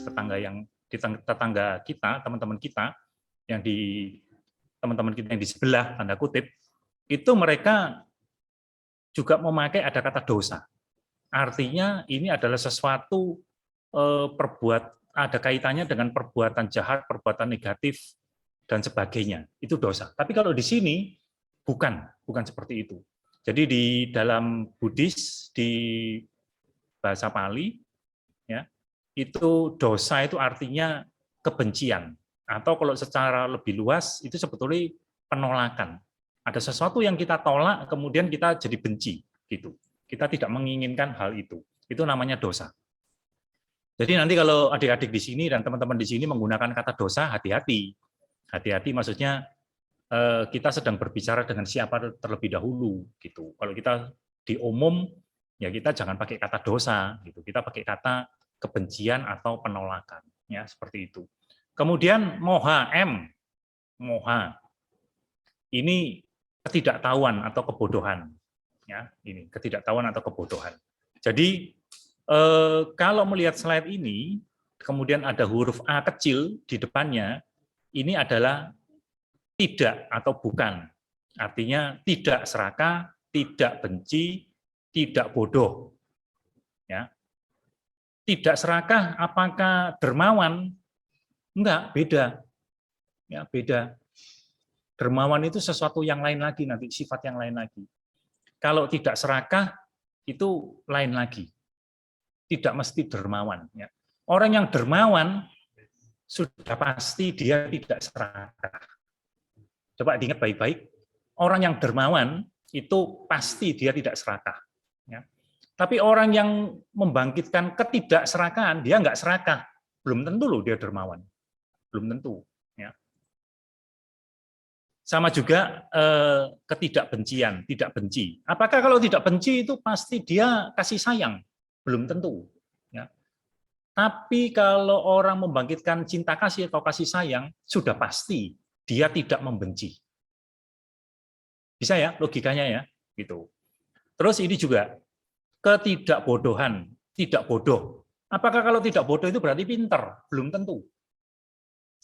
tetangga kita, teman-teman kita yang di sebelah tanda kutip, itu mereka juga memakai ada kata dosa. Artinya ini adalah sesuatu ada kaitannya dengan perbuatan jahat, perbuatan negatif dan sebagainya. Itu dosa. Tapi kalau di sini bukan seperti itu. Jadi di dalam Buddhis, di bahasa Pali, ya, itu dosa itu artinya kebencian, atau kalau secara lebih luas itu sebetulnya penolakan. Ada sesuatu yang kita tolak, kemudian kita jadi benci, gitu. Kita tidak menginginkan hal itu. Itu namanya dosa. Jadi nanti kalau adik-adik di sini dan teman-teman di sini menggunakan kata dosa, hati-hati. Hati-hati maksudnya kita sedang berbicara dengan siapa terlebih dahulu, gitu. Kalau kita di umum, ya kita jangan pakai kata dosa, gitu. Kita pakai kata kebencian atau penolakan, ya seperti itu. Kemudian moha, moha, ini ketidaktahuan atau kebodohan, ya ini ketidaktahuan atau kebodohan. Jadi kalau melihat slide ini, kemudian ada huruf A kecil di depannya, ini adalah tidak atau bukan. Artinya tidak serakah, tidak benci, tidak bodoh. Ya. Tidak serakah apakah dermawan? Enggak, beda. Ya, beda. Dermawan itu sesuatu yang lain lagi, nanti sifat yang lain lagi. Kalau tidak serakah itu lain lagi. Tidak mesti dermawan. Ya. Orang yang dermawan sudah pasti dia tidak serakah. Coba diingat baik-baik, orang yang dermawan itu pasti dia tidak serakah. Ya. Tapi orang yang membangkitkan ketidakserakahan, dia nggak serakah. Belum tentu loh dia dermawan. Belum tentu. Ya. Sama juga ketidakbencian, tidak benci. Apakah kalau tidak benci itu pasti dia kasih sayang? Belum tentu. Ya. Tapi kalau orang membangkitkan cinta kasih atau kasih sayang, sudah pasti dia tidak membenci. Bisa ya logikanya ya, gitu. Terus ini juga ketidakbodohan, tidak bodoh. Apakah kalau tidak bodoh itu berarti pinter? Belum tentu.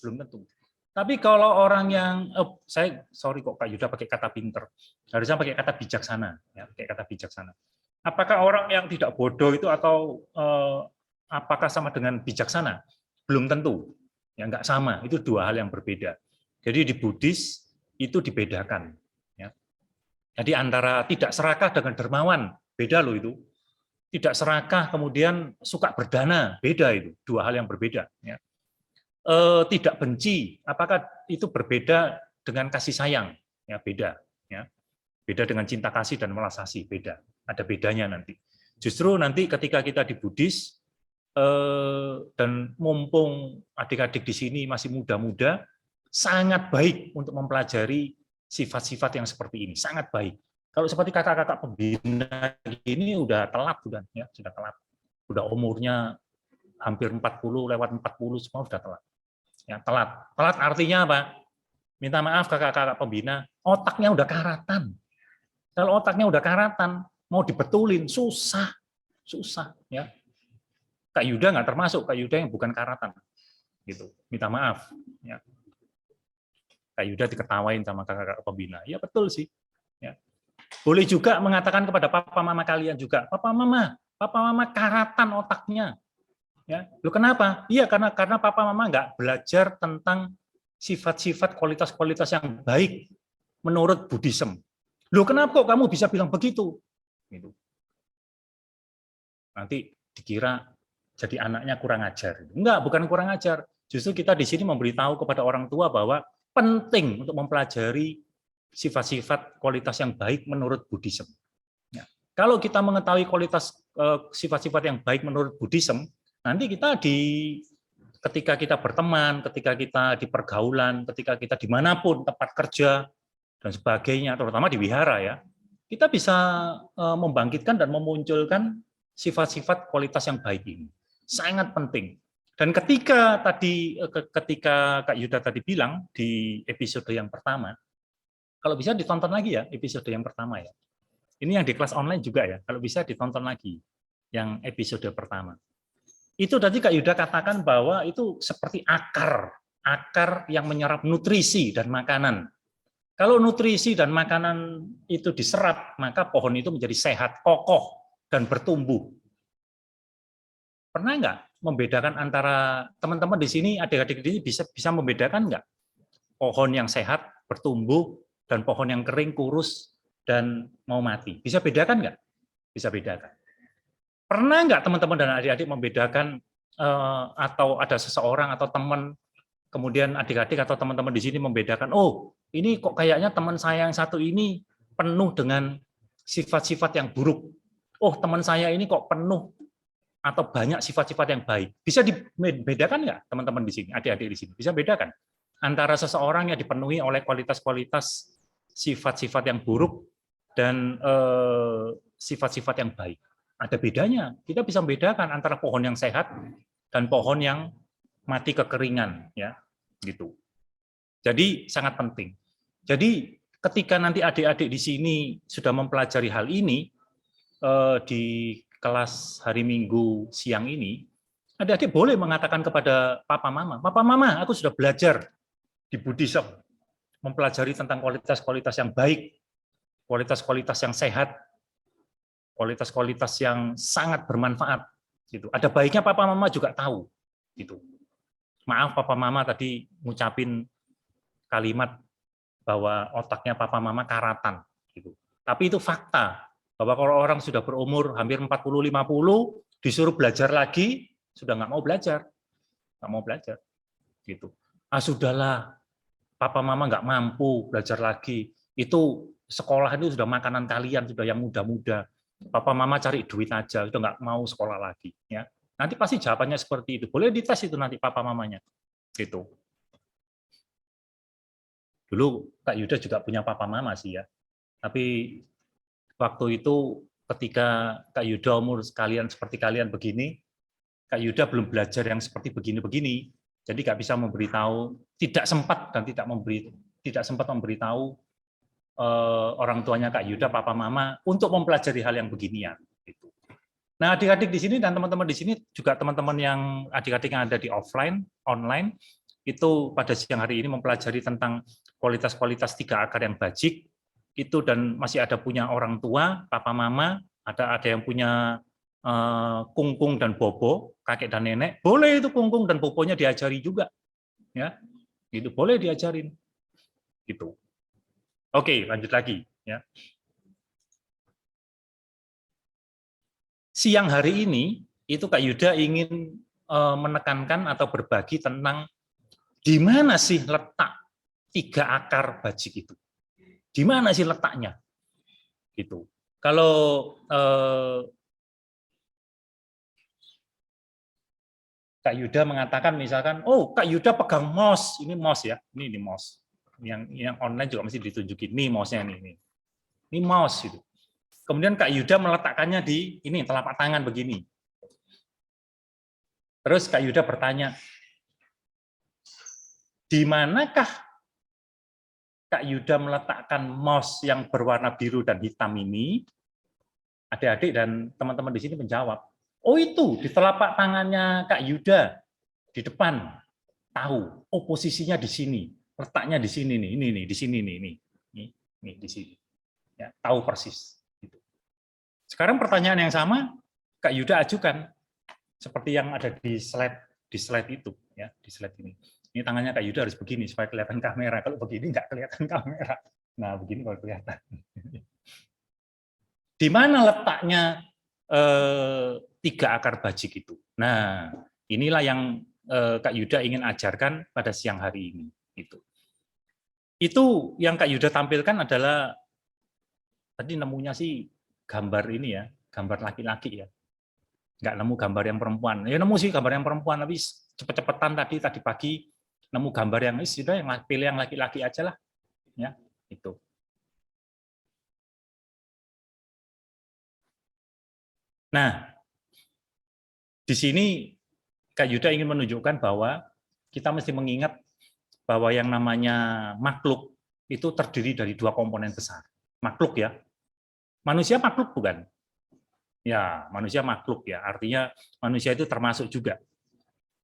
Belum tentu. Tapi kalau orang yang sorry kok Kak Yuda pakai kata pinter. Harusnya pakai kata bijaksana, ya, pakai kata bijaksana. Apakah orang yang tidak bodoh itu atau apakah sama dengan bijaksana? Belum tentu. Ya enggak sama, itu dua hal yang berbeda. Jadi di Buddhis itu dibedakan. Ya. Jadi antara tidak serakah dengan dermawan, beda loh itu. Tidak serakah kemudian suka berdana, beda itu. Dua hal yang berbeda. Ya. Tidak benci, apakah itu berbeda dengan kasih sayang? Ya beda. Ya. Beda dengan cinta kasih dan welas asih, beda. Ada bedanya nanti. Justru nanti ketika kita di Buddhis, dan mumpung adik-adik di sini masih muda-muda, sangat baik untuk mempelajari sifat-sifat yang seperti ini, sangat baik. Kalau seperti kakak-kakak pembina ini udah telat, sudah telat. Udah umurnya hampir 40, lewat 40 semua sudah telat. Ya, telat. Telat artinya apa? Minta maaf kakak-kakak pembina, otaknya udah karatan. Kalau otaknya udah karatan, mau dibetulin susah, ya. Kak Yuda nggak termasuk, Kak Yuda yang bukan karatan, gitu. Minta maaf, ya. Kak Yuda diketawain sama kakak-kakak pembina, ya betul sih. Ya. Boleh juga mengatakan kepada papa mama kalian juga, papa mama karatan otaknya. Ya, lu kenapa? Iya karena papa mama nggak belajar tentang sifat-sifat kualitas-kualitas yang baik menurut Buddhism. Lu kenapa kok kamu bisa bilang begitu? Gitu. Nanti dikira jadi anaknya kurang ajar. Enggak, bukan kurang ajar. Justru kita di sini memberitahu kepada orang tua bahwa penting untuk mempelajari sifat-sifat kualitas yang baik menurut Buddhism. Ya. Kalau kita mengetahui kualitas sifat-sifat yang baik menurut Buddhism, nanti kita ketika kita berteman, ketika kita di pergaulan, ketika kita dimanapun, tempat kerja, dan sebagainya, terutama di wihara ya, kita bisa membangkitkan dan memunculkan sifat-sifat kualitas yang baik ini. Sangat penting. Dan ketika Kak Yuda tadi bilang di episode yang pertama, kalau bisa ditonton lagi ya episode yang pertama ya. Ini yang di kelas online juga ya, kalau bisa ditonton lagi yang episode pertama. Itu tadi Kak Yuda katakan bahwa itu seperti akar yang menyerap nutrisi dan makanan. Kalau nutrisi dan makanan itu diserap, maka pohon itu menjadi sehat, kokoh, dan bertumbuh. Pernah nggak membedakan antara teman-teman di sini, adik-adik di sini bisa membedakan nggak pohon yang sehat, bertumbuh, dan pohon yang kering, kurus, dan mau mati? Bisa bedakan nggak? Bisa bedakan. Pernah nggak teman-teman dan adik-adik membedakan atau ada seseorang atau teman, kemudian adik-adik atau teman-teman di sini membedakan, oh ini kok kayaknya teman saya yang satu ini penuh dengan sifat-sifat yang buruk. Oh teman saya ini kok penuh atau banyak sifat-sifat yang baik. Bisa dibedakan nggak teman-teman di sini, adik-adik di sini? Bisa bedakan antara seseorang yang dipenuhi oleh kualitas-kualitas sifat-sifat yang buruk dan sifat-sifat yang baik. Ada bedanya. Kita bisa membedakan antara pohon yang sehat dan pohon yang mati kekeringan, ya, gitu. Jadi sangat penting. Jadi ketika nanti adik-adik di sini sudah mempelajari hal ini di kelas hari Minggu siang ini, adik-adik boleh mengatakan kepada papa mama, aku sudah belajar di Buddhism, mempelajari tentang kualitas-kualitas yang baik, kualitas-kualitas yang sehat, kualitas-kualitas yang sangat bermanfaat. Gitu. Ada baiknya papa mama juga tahu. Gitu. Maaf papa mama tadi ngucapin kalimat bahwa otaknya papa mama karatan. Gitu. Tapi itu fakta. Bahwa kalau orang sudah berumur hampir 40-50, disuruh belajar lagi, sudah nggak mau belajar. Nggak mau belajar. Gitu. Ah sudahlah, papa mama nggak mampu belajar lagi. Itu sekolah itu sudah makanan kalian, sudah yang muda-muda. Papa mama cari duit aja, sudah nggak mau sekolah lagi. Ya. Nanti pasti jawabannya seperti itu. Boleh dites itu nanti papa mamanya. Gitu. Dulu Kak Yuda juga punya papa mama sih ya. Tapi waktu itu ketika Kak Yuda umur sekalian seperti kalian begini, Kak Yuda belum belajar yang seperti begini-begini, jadi nggak bisa memberitahu, tidak sempat memberitahu orang tuanya Kak Yuda, papa mama untuk mempelajari hal yang beginian. Gitu. Nah, adik-adik di sini dan teman-teman di sini juga teman-teman yang adik-adik yang ada di online itu pada siang hari ini mempelajari tentang kualitas-kualitas 3 akar yang bajik. Itu dan masih ada punya orang tua, papa mama, ada yang punya kungkung dan bobo, kakek dan nenek, boleh itu kungkung dan bobonya diajari juga, ya, itu boleh diajarin, gitu. Oke, lanjut lagi, ya. Siang hari ini itu Kak Yuda ingin menekankan atau berbagi tentang di mana sih letak 3 akar bajik itu. Di mana sih letaknya? Gitu. Kalau Kak Yuda mengatakan misalkan, oh Kak Yuda pegang mouse, ini mouse ya, ini mouse. Yang online juga mesti ditunjukin, ini mouse-nya ini mouse gitu. Kemudian Kak Yuda meletakkannya di ini telapak tangan begini. Terus Kak Yuda bertanya, di manakah Kak Yuda meletakkan mouse yang berwarna biru dan hitam ini? Adik-adik dan teman-teman di sini menjawab, oh itu di telapak tangannya Kak Yuda di depan. Tahu, oh posisinya di sini, letaknya di sini nih, ini nih, di sini nih, ini di sini. Ya, tahu persis. Sekarang pertanyaan yang sama Kak Yuda ajukan seperti yang ada di slide itu, ya, di slide ini. Ini tangannya Kak Yuda harus begini supaya kelihatan kamera. Kalau begini nggak kelihatan kamera. Nah, begini kalau kelihatan. Di mana letaknya 3 akar bajik itu? Nah, inilah yang Kak Yuda ingin ajarkan pada siang hari ini. Itu yang Kak Yuda tampilkan adalah tadi nemunya sih gambar ini ya, gambar laki-laki ya. Nggak nemu gambar yang perempuan. Ya nemu sih gambar yang perempuan, tapi cepet-cepetan tadi pagi nemu gambar yang sudah yang pilih yang laki-laki aja lah. Ya, itu. Nah, di sini Kak Yuda ingin menunjukkan bahwa kita mesti mengingat bahwa yang namanya makhluk itu terdiri dari 2 komponen besar. Makhluk ya. Manusia makhluk bukan? Ya, manusia makhluk ya. Artinya manusia itu termasuk juga.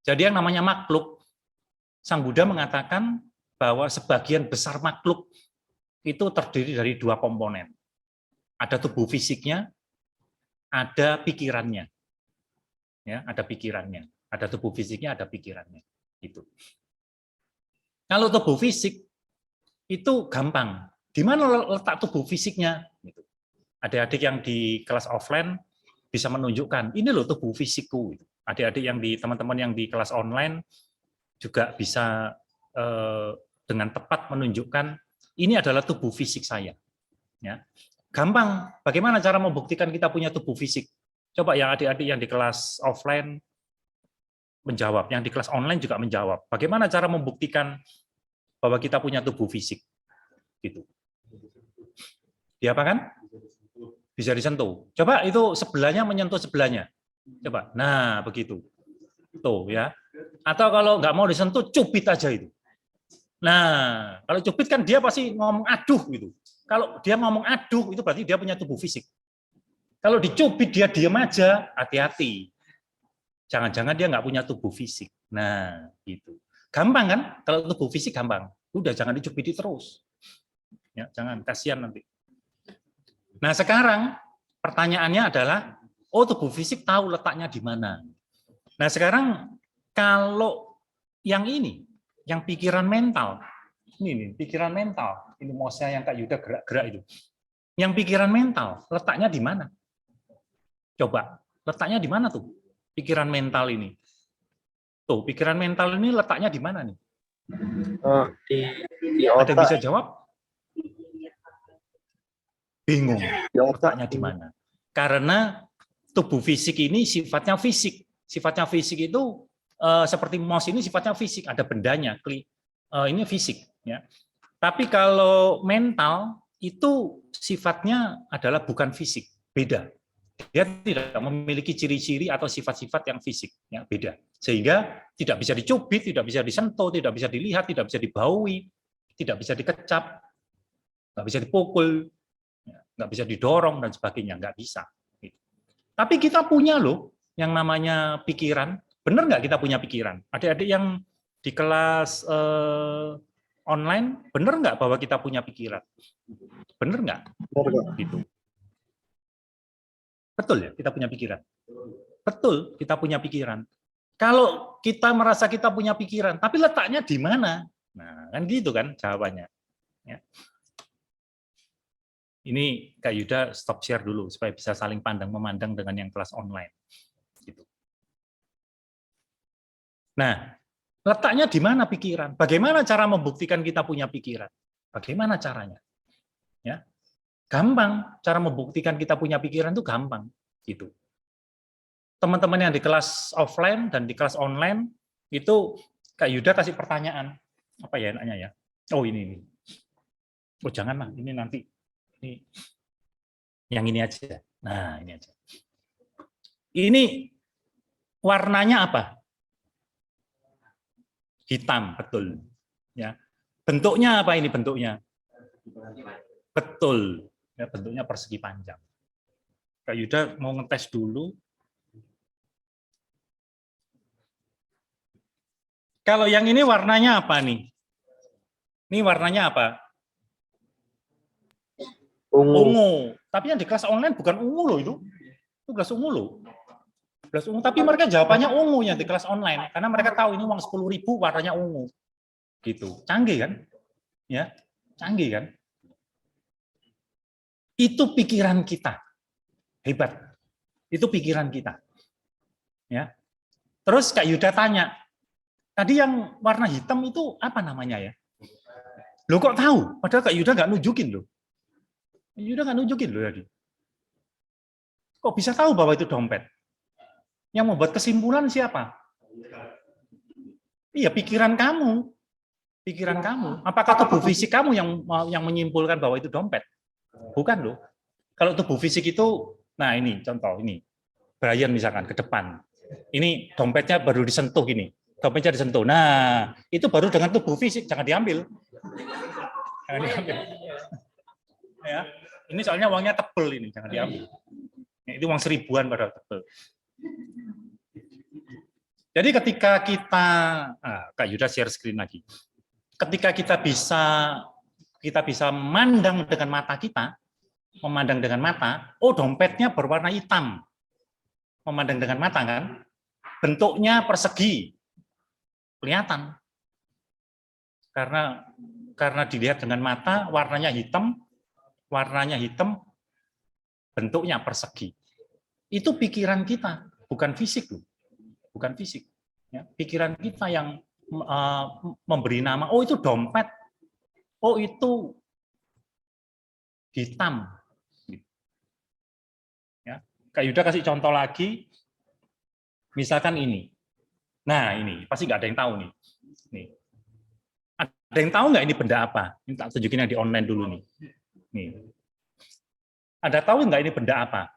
Jadi yang namanya makhluk, Sang Buddha mengatakan bahwa sebagian besar makhluk itu terdiri dari dua komponen. Ada tubuh fisiknya, ada pikirannya. Ya, ada pikirannya. Ada tubuh fisiknya, ada pikirannya. Itu. Kalau tubuh fisik itu gampang. Di mana letak tubuh fisiknya? Gitu. Adik-adik yang di kelas offline bisa menunjukkan, ini loh tubuh fisikku. Adik-adik yang di teman-teman yang di kelas online juga bisa dengan tepat menunjukkan ini adalah tubuh fisik saya. Ya. Gampang. Bagaimana cara membuktikan kita punya tubuh fisik? Coba yang adik-adik yang di kelas offline menjawab, yang di kelas online juga menjawab. Bagaimana cara membuktikan bahwa kita punya tubuh fisik? Gitu. Diapakan? Bisa disentuh. Coba itu sebelahnya menyentuh sebelahnya. Coba. Nah, begitu. Tuh ya. Atau kalau nggak mau disentuh, cubit aja itu. Nah, kalau cubit kan dia pasti ngomong aduh gitu. Kalau dia ngomong aduh, itu berarti dia punya tubuh fisik. Kalau dicubit dia diam aja, hati-hati. Jangan-jangan dia nggak punya tubuh fisik. Nah, gitu. Gampang kan? Kalau tubuh fisik gampang. Udah jangan dicubiti terus. Ya, jangan, kasihan nanti. Nah, sekarang pertanyaannya adalah, oh tubuh fisik tahu letaknya di mana. Nah, sekarang kalau yang ini, yang pikiran mental, ini nih, pikiran mental, ini mouse-nya yang Kak Yuda gerak-gerak itu. Yang pikiran mental, letaknya di mana? Coba, letaknya di mana tuh? Pikiran mental ini. Tuh, pikiran mental ini letaknya di mana nih? Oh, di otak. Ada yang bisa jawab? Bingung letaknya di mana. Karena tubuh fisik ini sifatnya fisik. Sifatnya fisik itu seperti mouse ini sifatnya fisik, ada bendanya. Ini fisik. Ya. Tapi kalau mental itu sifatnya adalah bukan fisik, beda. Dia tidak memiliki ciri-ciri atau sifat-sifat yang fisik, ya, beda. Sehingga tidak bisa dicubit, tidak bisa disentuh, tidak bisa dilihat, tidak bisa dibaui, tidak bisa dikecap, nggak bisa dipukul, nggak bisa didorong dan sebagainya, nggak bisa. Tapi kita punya loh yang namanya pikiran. Benar nggak kita punya pikiran? Adik-adik yang di kelas online, benar nggak bahwa kita punya pikiran? Benar nggak? Gitu. Betul ya, kita punya pikiran. Betul, kita punya pikiran. Kalau kita merasa kita punya pikiran, tapi letaknya di mana? Nah, kan gitu kan jawabannya. Ya. Ini Kak Yuda stop share dulu supaya bisa saling pandang memandang dengan yang kelas online. Gitu. Nah, letaknya di mana pikiran? Bagaimana cara membuktikan kita punya pikiran? Bagaimana caranya? Ya, gampang. Cara membuktikan kita punya pikiran itu gampang. Gitu. Teman-teman yang di kelas offline dan di kelas online itu Kak Yuda kasih pertanyaan. Apa ya enaknya ya? Oh ini. Oh janganlah, ini nanti. Ini yang ini aja. Nah, ini aja. Ini warnanya apa? Hitam, betul. Ya. Bentuknya apa ini bentuknya? Betul. Ya, bentuknya persegi panjang. Kak Yuda mau ngetes dulu. Kalau yang ini warnanya apa nih? Ini warnanya apa? Ungu. Tapi yang di kelas online bukan ungu loh itu. Itu gelas ungu loh. Gelas ungu. Tapi mereka jawabannya ungu yang di kelas online. Karena mereka tahu ini uang 10.000 warnanya ungu. Gitu. Canggih kan? Ya, canggih kan? Itu pikiran kita. Hebat. Itu pikiran kita. Ya. Terus Kak Yuda tanya, tadi yang warna hitam itu apa namanya ya? Loh kok tahu? Padahal Kak Yuda nggak nunjukin loh. Yuda nggak nunjukin loh tadi. Kok bisa tahu bahwa itu dompet? Yang membuat kesimpulan siapa? Iya, pikiran kamu. Pikiran kamu. Apakah tubuh fisik kamu yang menyimpulkan bahwa itu dompet? Bukan loh. Kalau tubuh fisik itu, nah ini contoh ini. Brian misalkan ke depan. Ini dompetnya baru disentuh gini. Dompetnya disentuh. Nah, itu baru dengan tubuh fisik, jangan diambil. Jangan diambil. Ya. Ini soalnya uangnya tebel ini, jangan diambil. Itu uang 1000-an padahal tebel. Jadi ketika kita, Kak Yuda share screen lagi. Ketika kita bisa memandang dengan mata kita, memandang dengan mata, oh dompetnya berwarna hitam. Memandang dengan mata kan, bentuknya persegi, kelihatan. Karena dilihat dengan mata, warnanya hitam, bentuknya persegi. Itu pikiran kita, bukan fisik loh. Bukan fisik. Ya, pikiran kita yang memberi nama, oh itu dompet, oh itu hitam. Ya, Kak Yuda kasih contoh lagi, misalkan ini. Nah ini, pasti nggak ada yang tahu nih. Ada yang tahu nggak ini benda apa? Ini tak tunjukin yang di online dulu nih. Ada tahu nggak ini benda apa?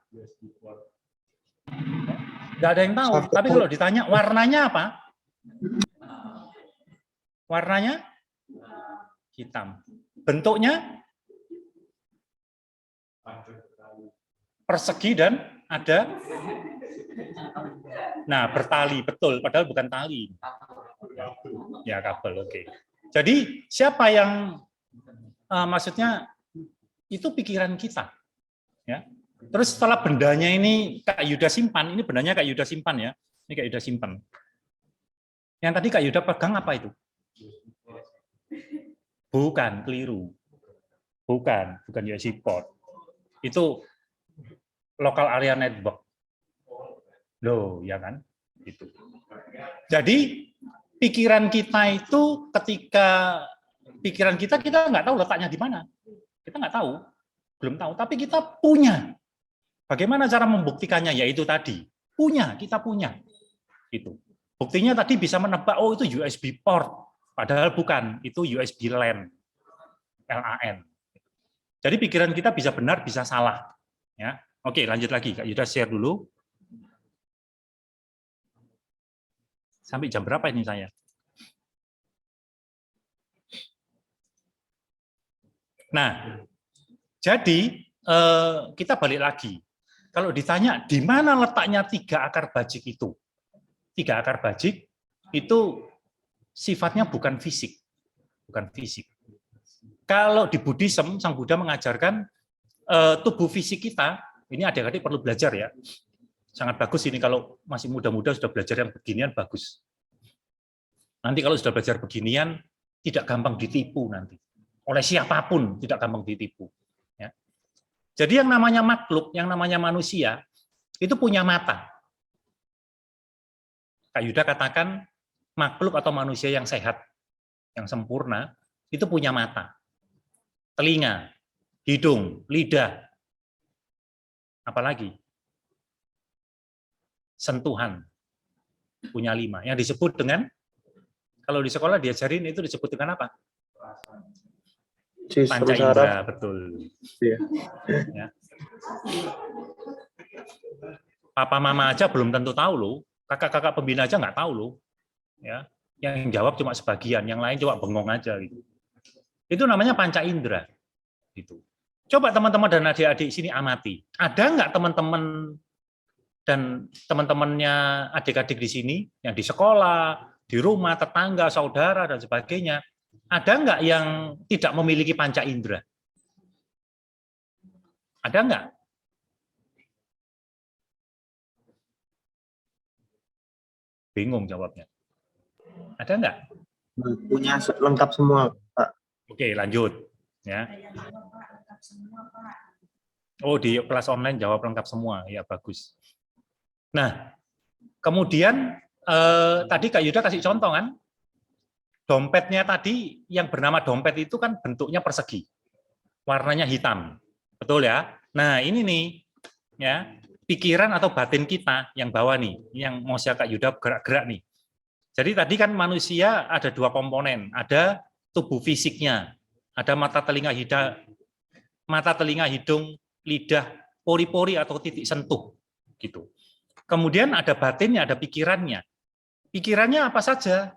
Nggak ada yang tahu. Tapi kalau ditanya warnanya apa? Warnanya hitam. Bentuknya persegi dan ada. Nah, bertali, betul. Padahal bukan tali. Ya, kabel. Oke. Jadi siapa yang maksudnya itu pikiran kita, ya. Terus setelah bendanya ini Kak Yuda simpan, ini bendanya Kak Yuda simpan ya. Ini Kak Yuda simpan. Yang tadi Kak Yuda pegang apa itu? Bukan, keliru. Bukan USB port. Itu local area network. Loh, ya kan? Itu. Jadi pikiran kita itu ketika pikiran kita nggak tahu letaknya di mana. Kita nggak tahu, belum tahu. Tapi kita punya. Bagaimana cara membuktikannya? Yaitu tadi, kita punya. Itu. Buktinya tadi bisa menebak, oh itu USB port. Padahal bukan, itu USB LAN. LAN. Jadi pikiran kita bisa benar, bisa salah. Ya. Oke, lanjut lagi. Kak Yuda share dulu. Sampai jam berapa ini saya? Nah, jadi kita balik lagi. Kalau ditanya di mana letaknya 3 akar bajik itu? 3 akar bajik itu sifatnya bukan fisik. Bukan fisik. Kalau di Buddhism, Sang Buddha mengajarkan tubuh fisik kita, ini adik-adik perlu belajar ya. Sangat bagus ini kalau masih muda-muda sudah belajar yang beginian, bagus. Nanti kalau sudah belajar beginian, tidak gampang ditipu nanti. Oleh siapapun, tidak gampang ditipu. Ya. Jadi yang namanya makhluk, yang namanya manusia, itu punya mata. Kak Yuda katakan, makhluk atau manusia yang sehat, yang sempurna, itu punya mata. Telinga, hidung, lidah, apalagi? Sentuhan, punya 5. Yang disebut dengan, kalau di sekolah diajarin itu disebut dengan apa? Panca indera, betul. Iya. Ya. Papa mama aja belum tentu tahu loh, kakak-kakak pembina aja nggak tahu loh. Ya. Yang jawab cuma sebagian, yang lain cuma bengong aja gitu. Itu namanya panca indera. Gitu. Coba teman-teman dan adik-adik sini amati. Ada nggak teman-teman dan teman-temannya adik-adik di sini yang di sekolah, di rumah, tetangga, saudara dan sebagainya, ada nggak yang tidak memiliki panca indera? Ada nggak? Bingung jawabnya. Ada nggak? Punya lengkap semua, Pak. Oke, lanjut. Ya. Oh, di kelas online jawab lengkap semua. Ya, bagus. Nah, kemudian tadi Kak Yuda kasih contoh kan? Dompetnya tadi yang bernama dompet itu kan bentuknya persegi. Warnanya hitam. Betul ya? Nah, ini nih ya, pikiran atau batin kita yang bawah nih, yang mau saya Kak Yuda gerak-gerak nih. Jadi tadi kan manusia ada 2 komponen, ada tubuh fisiknya, ada mata, telinga, hidung, lidah, pori-pori atau titik sentuh gitu. Kemudian ada batinnya, ada pikirannya. Pikirannya apa saja?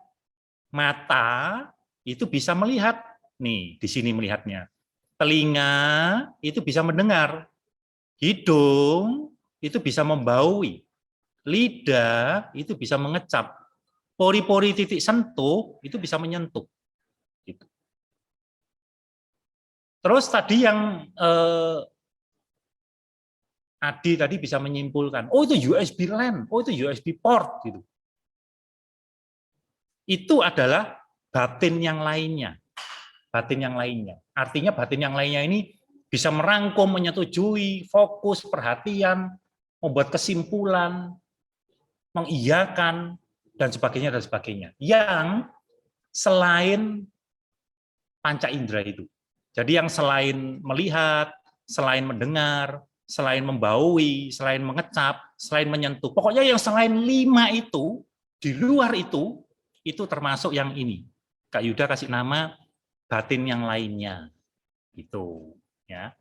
Mata itu bisa melihat, nih di sini melihatnya. Telinga itu bisa mendengar. Hidung itu bisa membaui, lidah itu bisa mengecap, pori-pori titik sentuh itu bisa menyentuh. Gitu. Terus tadi yang Adi tadi bisa menyimpulkan, oh itu USB LAN, oh itu USB port, gitu. Itu adalah batin yang lainnya. Batin yang lainnya. Artinya batin yang lainnya ini bisa merangkum, menyetujui, fokus, perhatian, membuat kesimpulan, mengiyakan, dan sebagainya, dan sebagainya. Yang selain panca indera itu. Jadi yang selain melihat, selain mendengar, selain membaui, selain mengecap, selain menyentuh. Pokoknya yang selain 5 itu, di luar itu termasuk yang ini. Kak Yuda kasih nama batin yang lainnya. Gitu. Ya.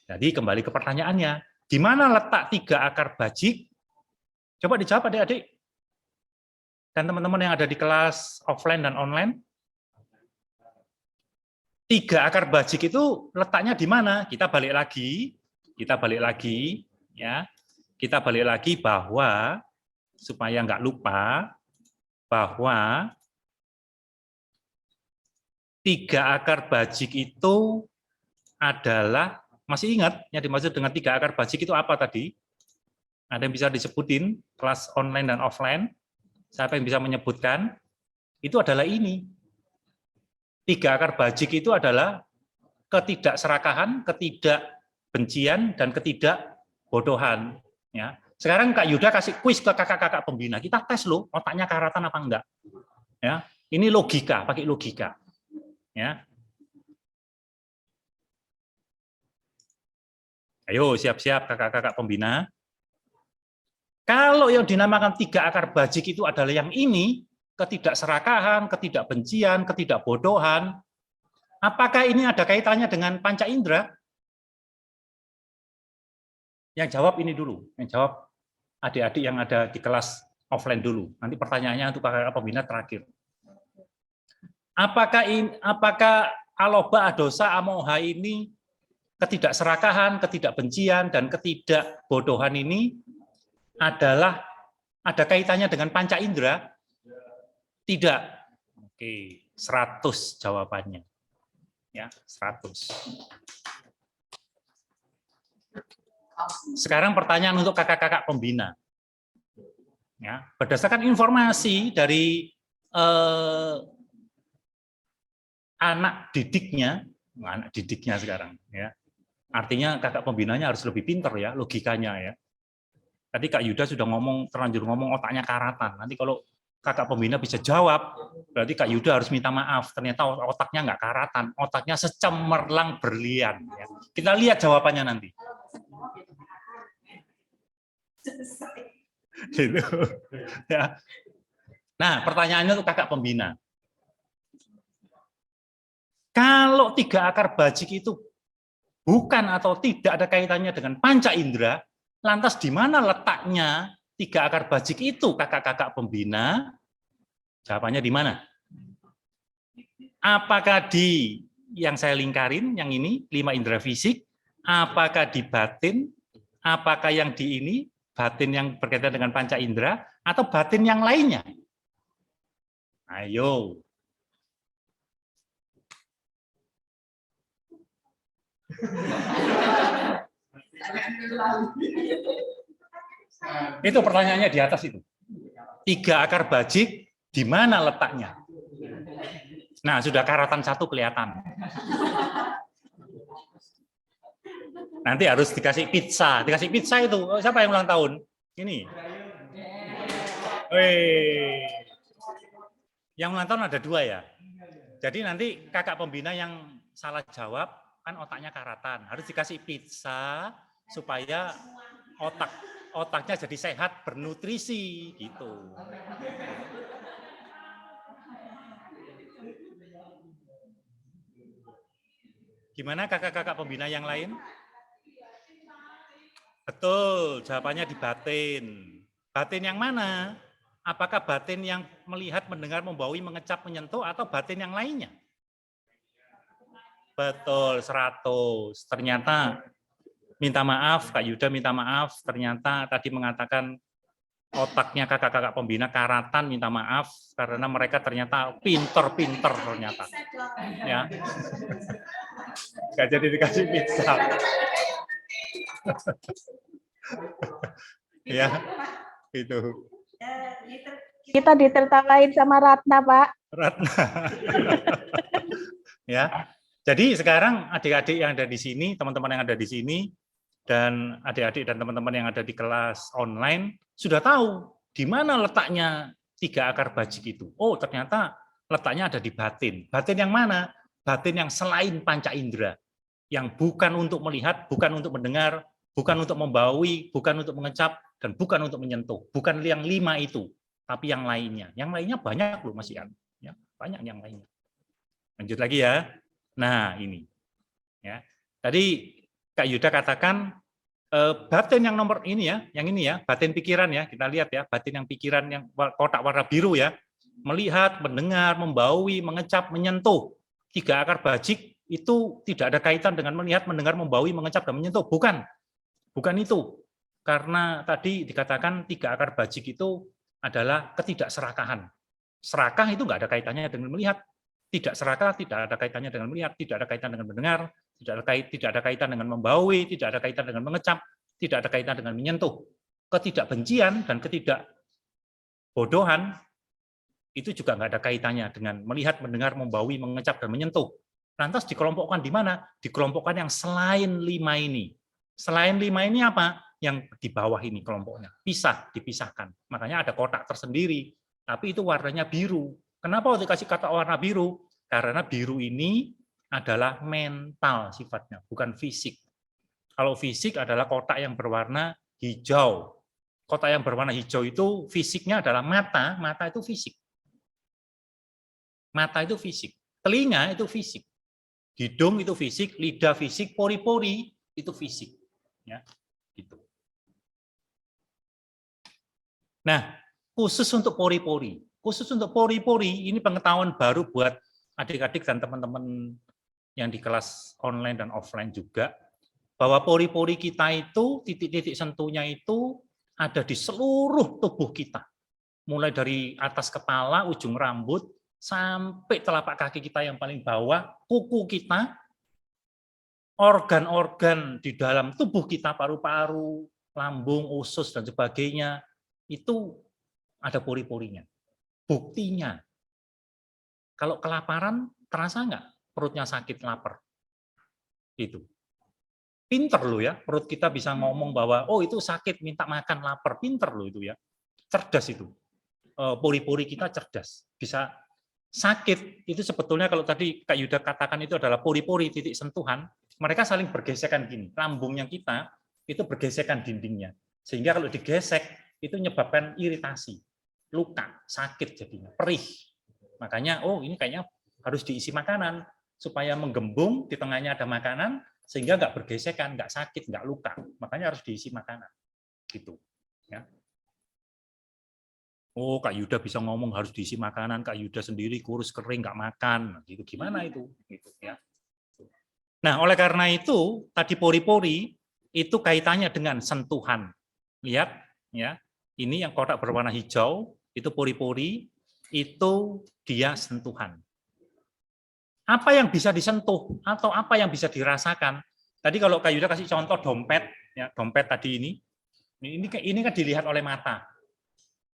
Jadi kembali ke pertanyaannya, di mana letak 3 akar bajik? Coba dijawab adik-adik. Dan teman-teman yang ada di kelas offline dan online. 3 akar bajik itu letaknya di mana? Kita balik lagi ya. Kita balik lagi bahwa supaya nggak lupa bahwa 3 akar bajik itu adalah, masih ingat yang dimaksud dengan 3 akar bajik itu apa tadi? Ada yang bisa disebutin kelas online dan offline? Siapa yang bisa menyebutkan? Itu adalah ini. 3 akar bajik itu adalah ketidakserakahan, ketidakbencian, dan ketidakbodohan. Ya. Sekarang Kak Yuda kasih kuis ke kakak-kakak pembina. Kita tes loh, otaknya karatan apa enggak. Ya. Ini logika, pakai logika. Ya. Ayo siap-siap kakak-kakak pembina. Kalau yang dinamakan 3 akar bajik itu adalah yang ini, ketidakserakahan, ketidakbencian, ketidakbodohan, apakah ini ada kaitannya dengan panca indera? Yang jawab ini dulu, yang jawab adik-adik yang ada di kelas offline dulu. Nanti pertanyaannya untuk kakak-kakak pembina terakhir. Apakah aloba, adosa, amoha ini ketidakserakahan, ketidakbencian, dan ketidakbodohan ini adalah ada kaitannya dengan panca indera? Tidak. Oke, 100 jawabannya. Ya, 100. Sekarang pertanyaan untuk kakak-kakak pembina. Ya, berdasarkan informasi dari anak didiknya sekarang, ya. Artinya kakak pembinanya harus lebih pintar ya, logikanya ya. Tadi Kak Yuda sudah terlanjur ngomong otaknya karatan. Nanti kalau kakak pembina bisa jawab, berarti Kak Yuda harus minta maaf. Ternyata otaknya nggak karatan, otaknya secemerlang berlian. Ya. Kita lihat jawabannya nanti. Gitu. Ya. Nah, pertanyaannya untuk kakak pembina. Kalau 3 akar bajik itu bukan atau tidak ada kaitannya dengan panca indera, lantas di mana letaknya 3 akar bajik itu, kakak-kakak pembina? Jawabannya di mana? Apakah di yang saya lingkarin, yang ini, 5 indera fisik? Apakah di batin? Apakah yang di ini, batin yang berkaitan dengan panca indera? Atau batin yang lainnya? Ayo. Itu pertanyaannya di atas itu. 3 akar bajik, di mana letaknya? Nah, sudah karatan 1 kelihatan. Nanti harus dikasih pizza. Dikasih pizza itu. Siapa yang ulang tahun? Ini. Yang ulang tahun ada 2 ya. Jadi nanti kakak pembina yang salah jawab, kan otaknya karatan. Harus dikasih pizza supaya otaknya jadi sehat, bernutrisi gitu. Gimana kakak-kakak pembina yang lain? Betul, jawabannya di batin. Batin yang mana? Apakah batin yang melihat, mendengar, membaui, mengecap, menyentuh, atau batin yang lainnya? Betul, 100. Ternyata minta maaf, Kak Yuda minta maaf, ternyata tadi mengatakan otaknya kakak-kakak pembina karatan, minta maaf karena mereka ternyata pinter-pinter ternyata. Ya. Nggak jadi dikasih pizza. Ya, itu. Kita ditertawain sama Ratna, Pak. Ratna. Ya. Jadi sekarang adik-adik yang ada di sini, teman-teman yang ada di sini, dan adik-adik dan teman-teman yang ada di kelas online sudah tahu di mana letaknya 3 akar bajik itu. Oh, ternyata letaknya ada di batin. Batin yang mana? Batin yang selain panca indera, yang bukan untuk melihat, bukan untuk mendengar, bukan untuk membaui, bukan untuk mengecap, dan bukan untuk menyentuh. Bukan yang 5 itu, tapi yang lainnya. Yang lainnya banyak loh Mas Ian. Ya, banyak yang lainnya. Lanjut lagi ya. Nah, ini. Ya. Tadi Kak Yuda katakan batin yang nomor ini ya, yang ini ya, batin pikiran ya, kita lihat ya, batin yang pikiran yang kotak warna biru ya, melihat, mendengar, membaui, mengecap, menyentuh. 3 akar bajik itu tidak ada kaitan dengan melihat, mendengar, membaui, mengecap, dan menyentuh. Bukan. Bukan itu. Karena tadi dikatakan 3 akar bajik itu adalah ketidakserakahan. Serakah itu nggak ada kaitannya dengan melihat. Tidak serakah, tidak ada kaitannya dengan melihat, tidak ada kaitan dengan mendengar, tidak ada kaitan dengan membaui, tidak ada kaitan dengan mengecap, tidak ada kaitan dengan menyentuh. Ketidakbencian dan ketidakbodohan itu juga nggak ada kaitannya dengan melihat, mendengar, membaui, mengecap, dan menyentuh. Lantas dikelompokkan di mana? Dikelompokkan yang selain 5 ini. Selain 5 ini apa? Yang di bawah ini kelompoknya. Dipisahkan. Makanya ada kotak tersendiri. Tapi itu warnanya biru. Kenapa waktu dikasih kata warna biru? Karena biru ini adalah mental sifatnya, bukan fisik. Kalau fisik adalah kotak yang berwarna hijau. Kotak yang berwarna hijau itu fisiknya adalah mata, mata itu fisik. Mata itu fisik. Telinga itu fisik. Hidung itu fisik, lidah fisik, pori-pori itu fisik. Ya, gitu. Nah, khusus untuk pori-pori. Khusus untuk pori-pori, ini pengetahuan baru buat adik-adik dan teman-teman yang di kelas online dan offline juga, bahwa pori-pori kita itu, titik-titik sentuhnya itu ada di seluruh tubuh kita. Mulai dari atas kepala, ujung rambut, sampai telapak kaki kita yang paling bawah, kuku kita, organ-organ di dalam tubuh kita, paru-paru, lambung, usus, dan sebagainya, itu ada pori-porinya. Buktinya, kalau kelaparan, terasa nggak perutnya sakit, lapar? Itu. Pinter loh ya, perut kita bisa ngomong bahwa, oh itu sakit, minta makan, lapar. Pinter loh itu ya. Cerdas itu. Pori-pori kita cerdas. Bisa sakit, itu sebetulnya kalau tadi Kak Yuda katakan itu adalah pori-pori, titik sentuhan, mereka saling bergesekan gini. Lambungnya kita, itu bergesekan dindingnya. Sehingga kalau digesek, itu menyebabkan iritasi. Luka, sakit jadinya, perih. Makanya, oh ini kayaknya harus diisi makanan, supaya menggembung, di tengahnya ada makanan, sehingga nggak bergesekan, nggak sakit, nggak luka. Makanya harus diisi makanan. Gitu. Ya. Oh, Kak Yuda bisa ngomong harus diisi makanan, Kak Yuda sendiri kurus kering, nggak makan. Gitu. Gimana itu? Gitu, ya. Nah, oleh karena itu, tadi pori-pori, itu kaitannya dengan sentuhan. Lihat, ya. Ini yang kotak berwarna hijau, itu pori-pori, itu dia sentuhan. Apa yang bisa disentuh atau apa yang bisa dirasakan? Tadi kalau Kak Yuda kasih contoh dompet, ya dompet tadi ini kan dilihat oleh mata.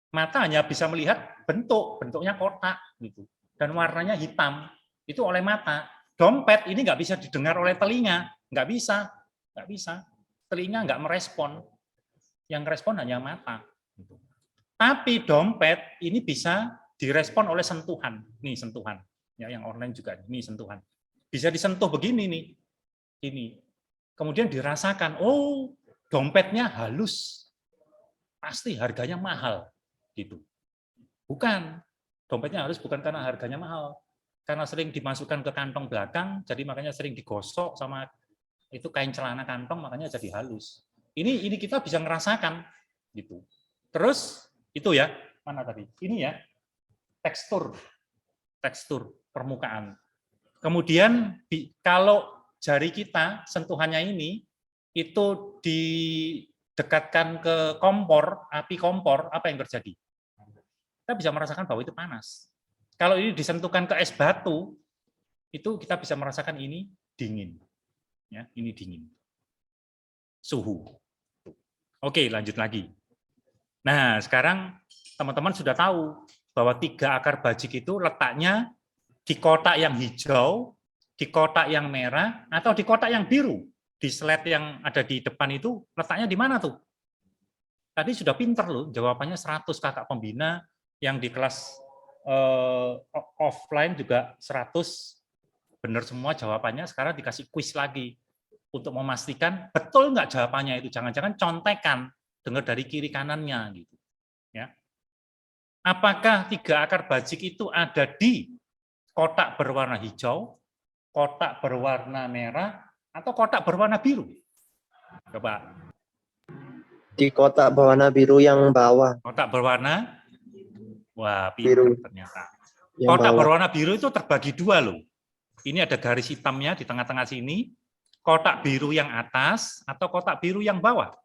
Mata hanya bisa melihat bentuknya kotak gitu, dan warnanya hitam. Itu oleh mata. Dompet ini nggak bisa didengar oleh telinga, nggak bisa. Telinga nggak merespon. Yang respon hanya mata. Tapi dompet ini bisa direspon oleh sentuhan. Nih sentuhan. Ya, yang online juga ini sentuhan. Bisa disentuh begini nih. Ini. Kemudian dirasakan, oh, dompetnya halus. Pasti harganya mahal gitu. Bukan. Dompetnya halus bukan karena harganya mahal. Karena sering dimasukkan ke kantong belakang, jadi makanya sering digosok sama itu kain celana kantong, makanya jadi halus. Ini kita bisa ngerasakan gitu. Terus itu ya, mana tadi? Ini ya, tekstur permukaan. Kemudian kalau jari kita sentuhannya ini itu didekatkan ke kompor, api kompor, apa yang terjadi? Kita bisa merasakan bahwa itu panas. Kalau ini disentuhkan ke es batu, itu kita bisa merasakan ini dingin. Ya, ini dingin. Suhu. Oke, lanjut lagi. Nah, sekarang teman-teman sudah tahu bahwa 3 akar bajik itu letaknya di kotak yang hijau, di kotak yang merah, atau di kotak yang biru. Di slide yang ada di depan itu letaknya di mana tuh? Tadi sudah pinter loh, jawabannya 100 kakak pembina, yang di kelas offline juga 100, benar semua jawabannya. Sekarang dikasih kuis lagi untuk memastikan betul nggak jawabannya itu. Jangan-jangan contekan, dengar dari kiri kanannya gitu. Ya. Apakah 3 akar bajik itu ada di kotak berwarna hijau, kotak berwarna merah, atau kotak berwarna biru? Coba. Di kotak berwarna biru yang bawah. Kotak berwarna, wah Biru. pintar ternyata. Yang Kotak bawah. berwarna biru itu terbagi 2 loh. Ini ada garis hitamnya di tengah-tengah sini. Kotak biru yang atas atau kotak biru yang bawah?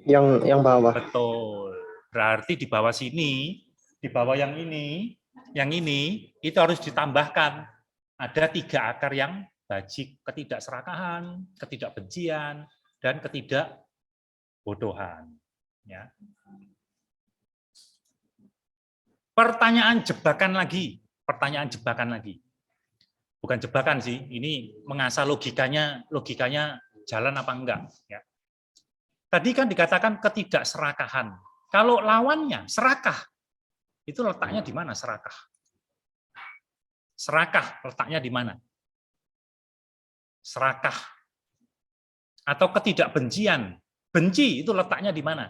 Yang bawah. Betul. Berarti di bawah sini, di bawah yang ini itu harus ditambahkan. Ada 3 akar yang bajik: ketidakserakahan, ketidakbencian, dan ketidakbodohan. Ya. Pertanyaan jebakan lagi. Bukan jebakan sih, ini mengasah logikanya jalan apa enggak. Ya. Tadi kan dikatakan ketidakserakahan. Kalau lawannya serakah, itu letaknya di mana serakah? Serakah letaknya di mana? Serakah. Atau ketidakbencian. Benci itu letaknya di mana?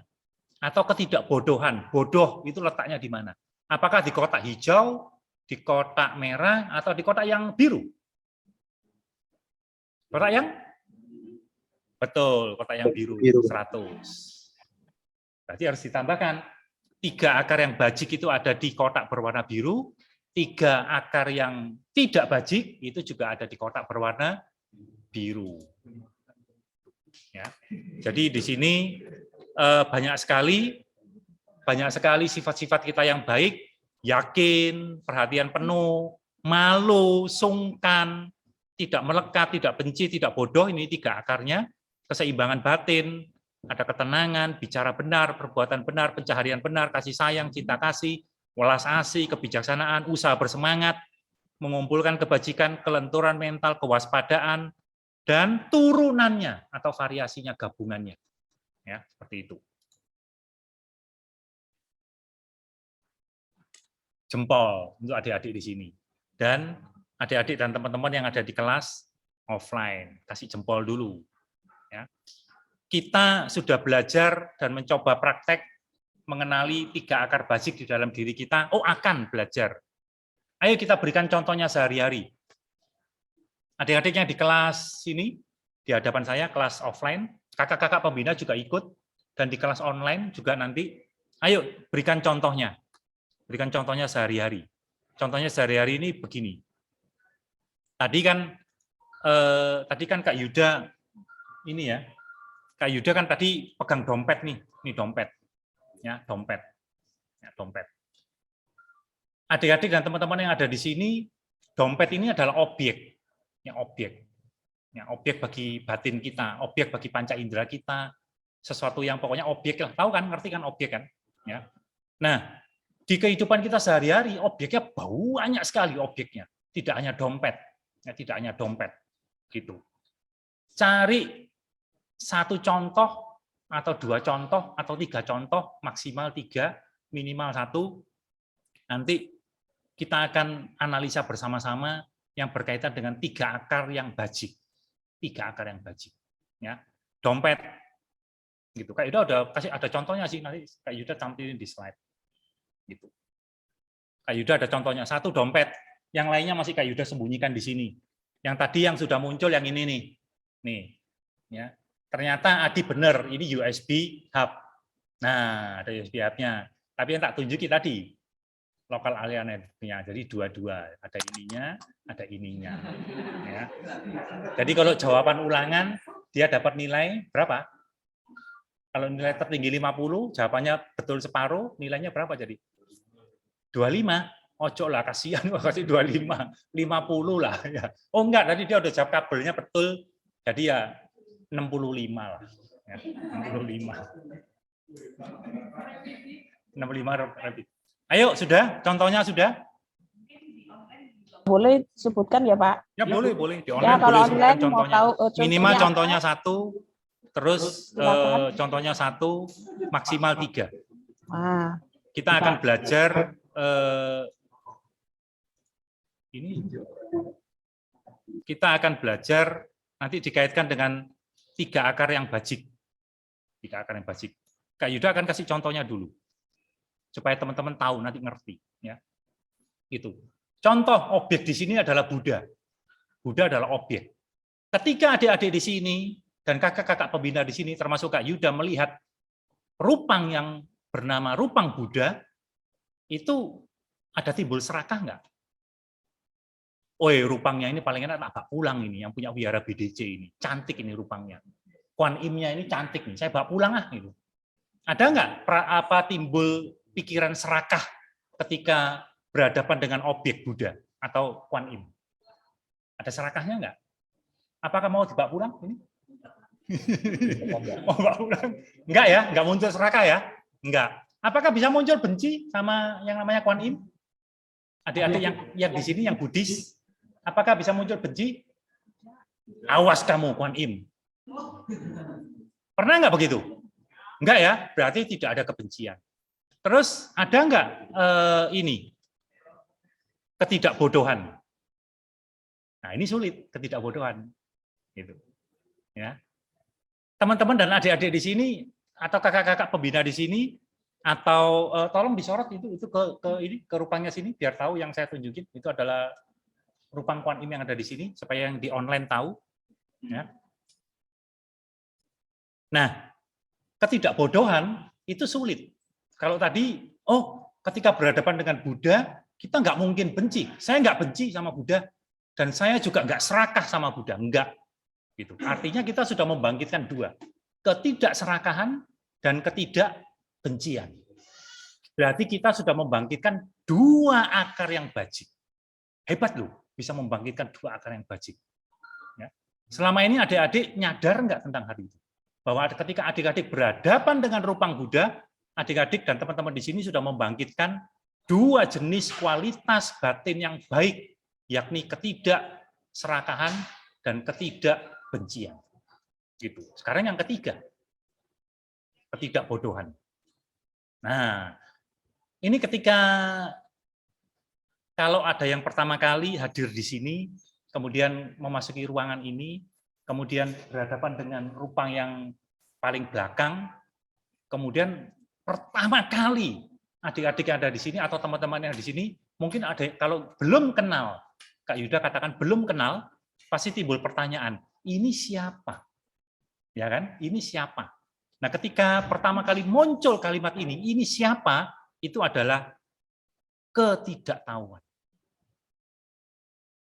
Atau ketidakbodohan. Bodoh itu letaknya di mana? Apakah di kotak hijau, di kotak merah, atau di kotak yang biru? Kotak yang? Betul, kotak yang biru. 100. Berarti harus ditambahkan 3 akar yang bajik itu ada di kotak berwarna biru, 3 akar yang tidak bajik itu juga ada di kotak berwarna biru. Ya. Jadi di sini banyak sekali sifat-sifat kita yang baik: yakin, perhatian penuh, malu, sungkan, tidak melekat, tidak benci, tidak bodoh. Ini 3 akarnya. Keseimbangan batin, ada ketenangan, bicara benar, perbuatan benar, pencaharian benar, kasih sayang, cinta kasih, welas asih, kebijaksanaan, usaha bersemangat, mengumpulkan kebajikan, kelenturan mental, kewaspadaan, dan turunannya atau variasinya, gabungannya. Ya, seperti itu. Jempol untuk adik-adik di sini. Dan adik-adik dan teman-teman yang ada di kelas offline, kasih jempol dulu. Ya. Kita sudah belajar dan mencoba praktek mengenali 3 akar bajik di dalam diri kita. Oh, akan belajar. Ayo kita berikan contohnya sehari-hari. Adik-adik yang di kelas ini, di hadapan saya, kelas offline, kakak-kakak pembina juga ikut, dan di kelas online juga nanti. Ayo berikan contohnya. Berikan contohnya sehari-hari. Contohnya sehari-hari ini begini. Tadi kan Kak Yuda ini ya. Kak Yuda kan tadi pegang dompet nih. Ini dompet. Ya, dompet. Ya, dompet. Adik-adik dan teman-teman yang ada di sini, dompet ini adalah objek. Ya, objek. Ya, objek bagi batin kita, objek bagi panca indera kita, sesuatu yang pokoknya objek lah. Tahu kan, ngerti kan objek kan? Ya. Nah, di kehidupan kita sehari-hari, objeknya banyak sekali objeknya. Tidak hanya dompet. Ya, tidak hanya dompet. Gitu. Cari 1 contoh, atau 2 contoh, atau 3 contoh, maksimal 3, minimal 1. Nanti kita akan analisa bersama-sama yang berkaitan dengan 3 akar yang bajik. 3 akar yang bajik. Ya. Dompet. Gitu. Kak Yuda udah kasih ada contohnya sih, nanti Kak Yuda tampilin di slide. Gitu. Kak Yuda ada contohnya, 1 dompet, yang lainnya masih Kak Yuda sembunyikan di sini. Yang tadi yang sudah muncul yang ini nih. Nih. Ya. Ternyata Adi benar, ini USB hub. Nah, ada USB hub-nya. Tapi yang tak tunjukin tadi, lokal area network-nya. Jadi dua-dua, ada ininya, ada ininya. Ya. Jadi kalau jawaban ulangan, dia dapat nilai berapa? Kalau nilai tertinggi 50, jawabannya betul separuh, nilainya berapa jadi? 25. Ojo lah, kasihan kasih 25. 50 lah. Ya. Oh enggak, tadi dia udah jawab kabelnya betul. Jadi ya 65 lah. Ya, 65. 65 lebih. Ayo, sudah? Contohnya sudah? Boleh sebutkan ya Pak? Ya boleh. Di Ya online kalau boleh sebutkan online mau contohnya. tahu Minimal apa? contohnya 1, terus Silakan. contohnya 1, maksimal 3. Ah, Kita akan belajar ini. Kita akan belajar nanti dikaitkan dengan 3 akar yang bajik. 3 akar yang bajik. Kak Yuda akan kasih contohnya dulu, supaya teman-teman tahu, nanti ngerti. Ya. Itu. Contoh objek di sini adalah Buddha. Buddha adalah objek. Ketika adik-adik di sini dan kakak-kakak pembina di sini, termasuk Kak Yuda melihat rupang yang bernama rupang Buddha, itu ada timbul serakah nggak? Rupangnya ini paling enak tak bawa pulang ini, yang punya wihara BDC ini. Cantik ini rupangnya. Kuan Im-nya ini cantik nih, saya bawa pulang gitu. Ada nggak timbul pikiran serakah ketika berhadapan dengan objek Buddha atau Kuan Im? Ada serakahnya nggak? Apakah mau dibawa pulang ini? Mau bawa pulang? Enggak ya, enggak muncul serakah ya? Enggak. Apakah bisa muncul benci sama yang namanya Kuan Im? Adik-adik yang di sini yang Buddhis, apakah bisa muncul benci? Awas kamu Kuan Im. Pernah nggak begitu? Enggak ya, berarti tidak ada kebencian. Terus ada nggak ini ketidakbodohan? Nah ini sulit, ketidakbodohan. Gitu. Ya. Teman-teman dan adik-adik di sini atau kakak-kakak pembina di sini atau tolong disorot itu ke rupangnya sini biar tahu yang saya tunjukin itu adalah rupang Kuan Im yang ada di sini supaya yang di online tahu. Ya. Nah, ketidakbodohan itu sulit. Kalau tadi, ketika berhadapan dengan Buddha, kita nggak mungkin benci. Saya nggak benci sama Buddha, dan saya juga nggak serakah sama Buddha. Enggak. Gitu. Artinya kita sudah membangkitkan 2. Ketidakserakahan dan ketidakbencian. Berarti kita sudah membangkitkan 2 akar yang bajik. Hebat loh, bisa membangkitkan 2 akar yang bajik. Ya. Selama ini adik-adik nyadar nggak tentang hal itu? Bahwa ketika adik-adik berhadapan dengan rupang Buddha, adik-adik dan teman-teman di sini sudah membangkitkan 2 jenis kualitas batin yang baik, yakni ketidakserakahan dan ketidakbencian. Gitu. Sekarang yang ketiga, ketidakbodohan. Nah, ini ketika kalau ada yang pertama kali hadir di sini, kemudian memasuki ruangan ini, kemudian berhadapan dengan rupang yang paling belakang, kemudian pertama kali adik-adik yang ada di sini atau teman-teman yang di sini, mungkin ada kalau belum kenal, Kak Yuda katakan belum kenal, pasti timbul pertanyaan, ini siapa? Ya kan? Ini siapa? Nah, ketika pertama kali muncul kalimat ini siapa? Itu adalah ketidaktahuan.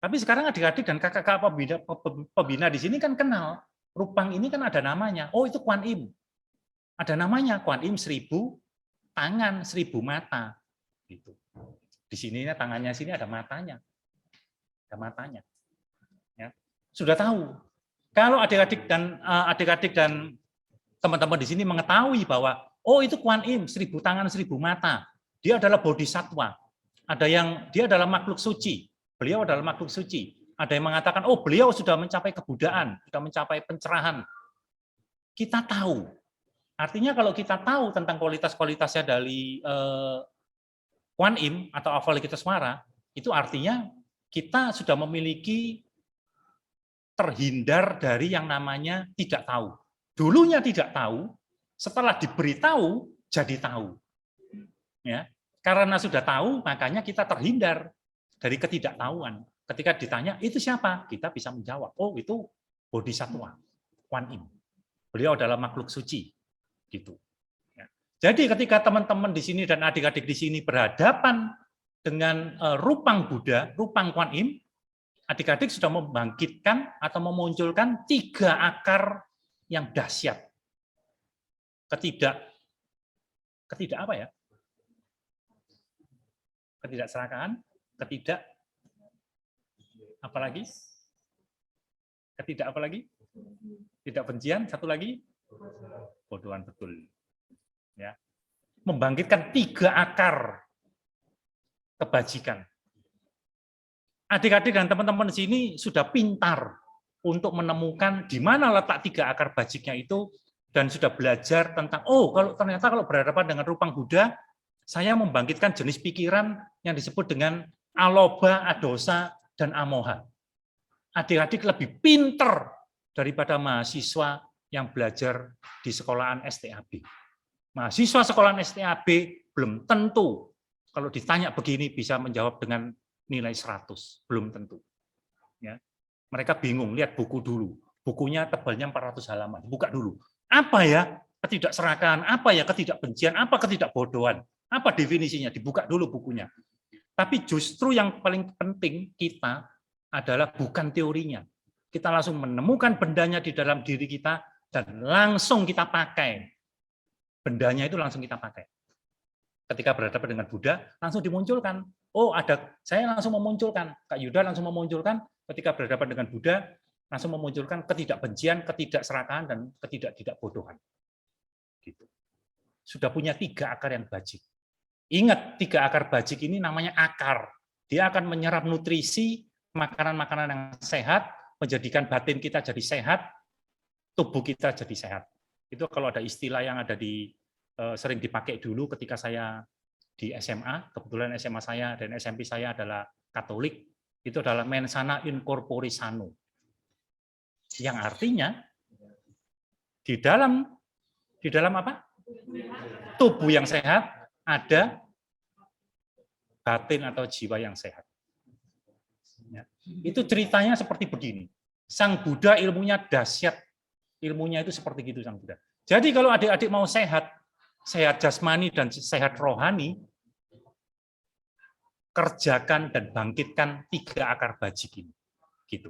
Tapi sekarang adik-adik dan kakak-kakak pembina di sini kan kenal. Rupang ini kan ada namanya. Oh, itu Kuan Im. Ada namanya Kuan Im 1000 tangan, 1000 mata. Gitu. Di sini tangannya sini ada matanya. Ada matanya. Ya. Sudah tahu. Kalau adik-adik dan teman-teman di sini mengetahui bahwa itu Kuan Im 1000 tangan, 1000 mata. Dia adalah bodhisatwa. Ada yang dia adalah makhluk suci. Beliau adalah makhluk suci. Ada yang mengatakan, beliau sudah mencapai kebudaan, sudah mencapai pencerahan. Kita tahu. Artinya kalau kita tahu tentang kualitas-kualitasnya dari Kuan Im atau Avalokitesvara, itu artinya kita sudah memiliki terhindar dari yang namanya tidak tahu. Dulunya tidak tahu, setelah diberitahu jadi tahu. Ya, karena sudah tahu, makanya kita terhindar dari ketidaktahuan. Ketika ditanya, itu siapa? Kita bisa menjawab, itu bodhisatwa, Kuan Im. Beliau adalah makhluk suci. Gitu. Ya. Jadi ketika teman-teman di sini dan adik-adik di sini berhadapan dengan rupang Buddha, rupang Kuan Im, adik-adik sudah membangkitkan atau memunculkan 3 akar yang dahsyat. Ketidak apa ya? Ketidakserakaan, apalagi? Tidak bencian, satu lagi? Bodohan, betul. Ya. Membangkitkan 3 akar kebajikan. Adik-adik dan teman-teman di sini sudah pintar untuk menemukan di mana letak 3 akar bajiknya itu, dan sudah belajar tentang, ternyata kalau berhadapan dengan rupang Buddha, saya membangkitkan jenis pikiran yang disebut dengan aloba, adosa, dan amoha. Adik-adik lebih pintar daripada mahasiswa yang belajar di sekolahan STAB. Mahasiswa sekolahan STAB belum tentu kalau ditanya begini bisa menjawab dengan nilai 100, belum tentu. Ya. Mereka bingung, lihat buku dulu. Bukunya tebalnya 400 halaman, buka dulu. Apa ya ketidakserakaan, apa ya ketidakbencian, apa ketidakbodohan, apa definisinya, dibuka dulu bukunya. Tapi justru yang paling penting kita adalah bukan teorinya. Kita langsung menemukan bendanya di dalam diri kita dan langsung kita pakai. Bendanya itu langsung kita pakai. Ketika berhadapan dengan Buddha, langsung dimunculkan. Saya langsung memunculkan, Kak Yuda langsung memunculkan ketika berhadapan dengan Buddha, langsung memunculkan ketidakbencian, ketidakserakaan, dan ketidakbodohan. Gitu. Sudah punya 3 akar yang bajik. Ingat, 3 akar bajik ini namanya akar. Dia akan menyerap nutrisi, makanan-makanan yang sehat, menjadikan batin kita jadi sehat, tubuh kita jadi sehat. Itu kalau ada istilah yang ada sering dipakai dulu ketika saya di SMA, kebetulan SMA saya dan SMP saya adalah Katolik, itu adalah mens sana in corpore sano. Yang artinya di dalam apa? Tubuh yang sehat ada batin atau jiwa yang sehat. Ya. Itu ceritanya seperti begini. Sang Buddha ilmunya dahsyat. Ilmunya itu seperti gitu Sang Buddha. Jadi kalau adik-adik mau sehat jasmani dan sehat rohani, kerjakan dan bangkitkan 3 akar bajik ini. Gitu.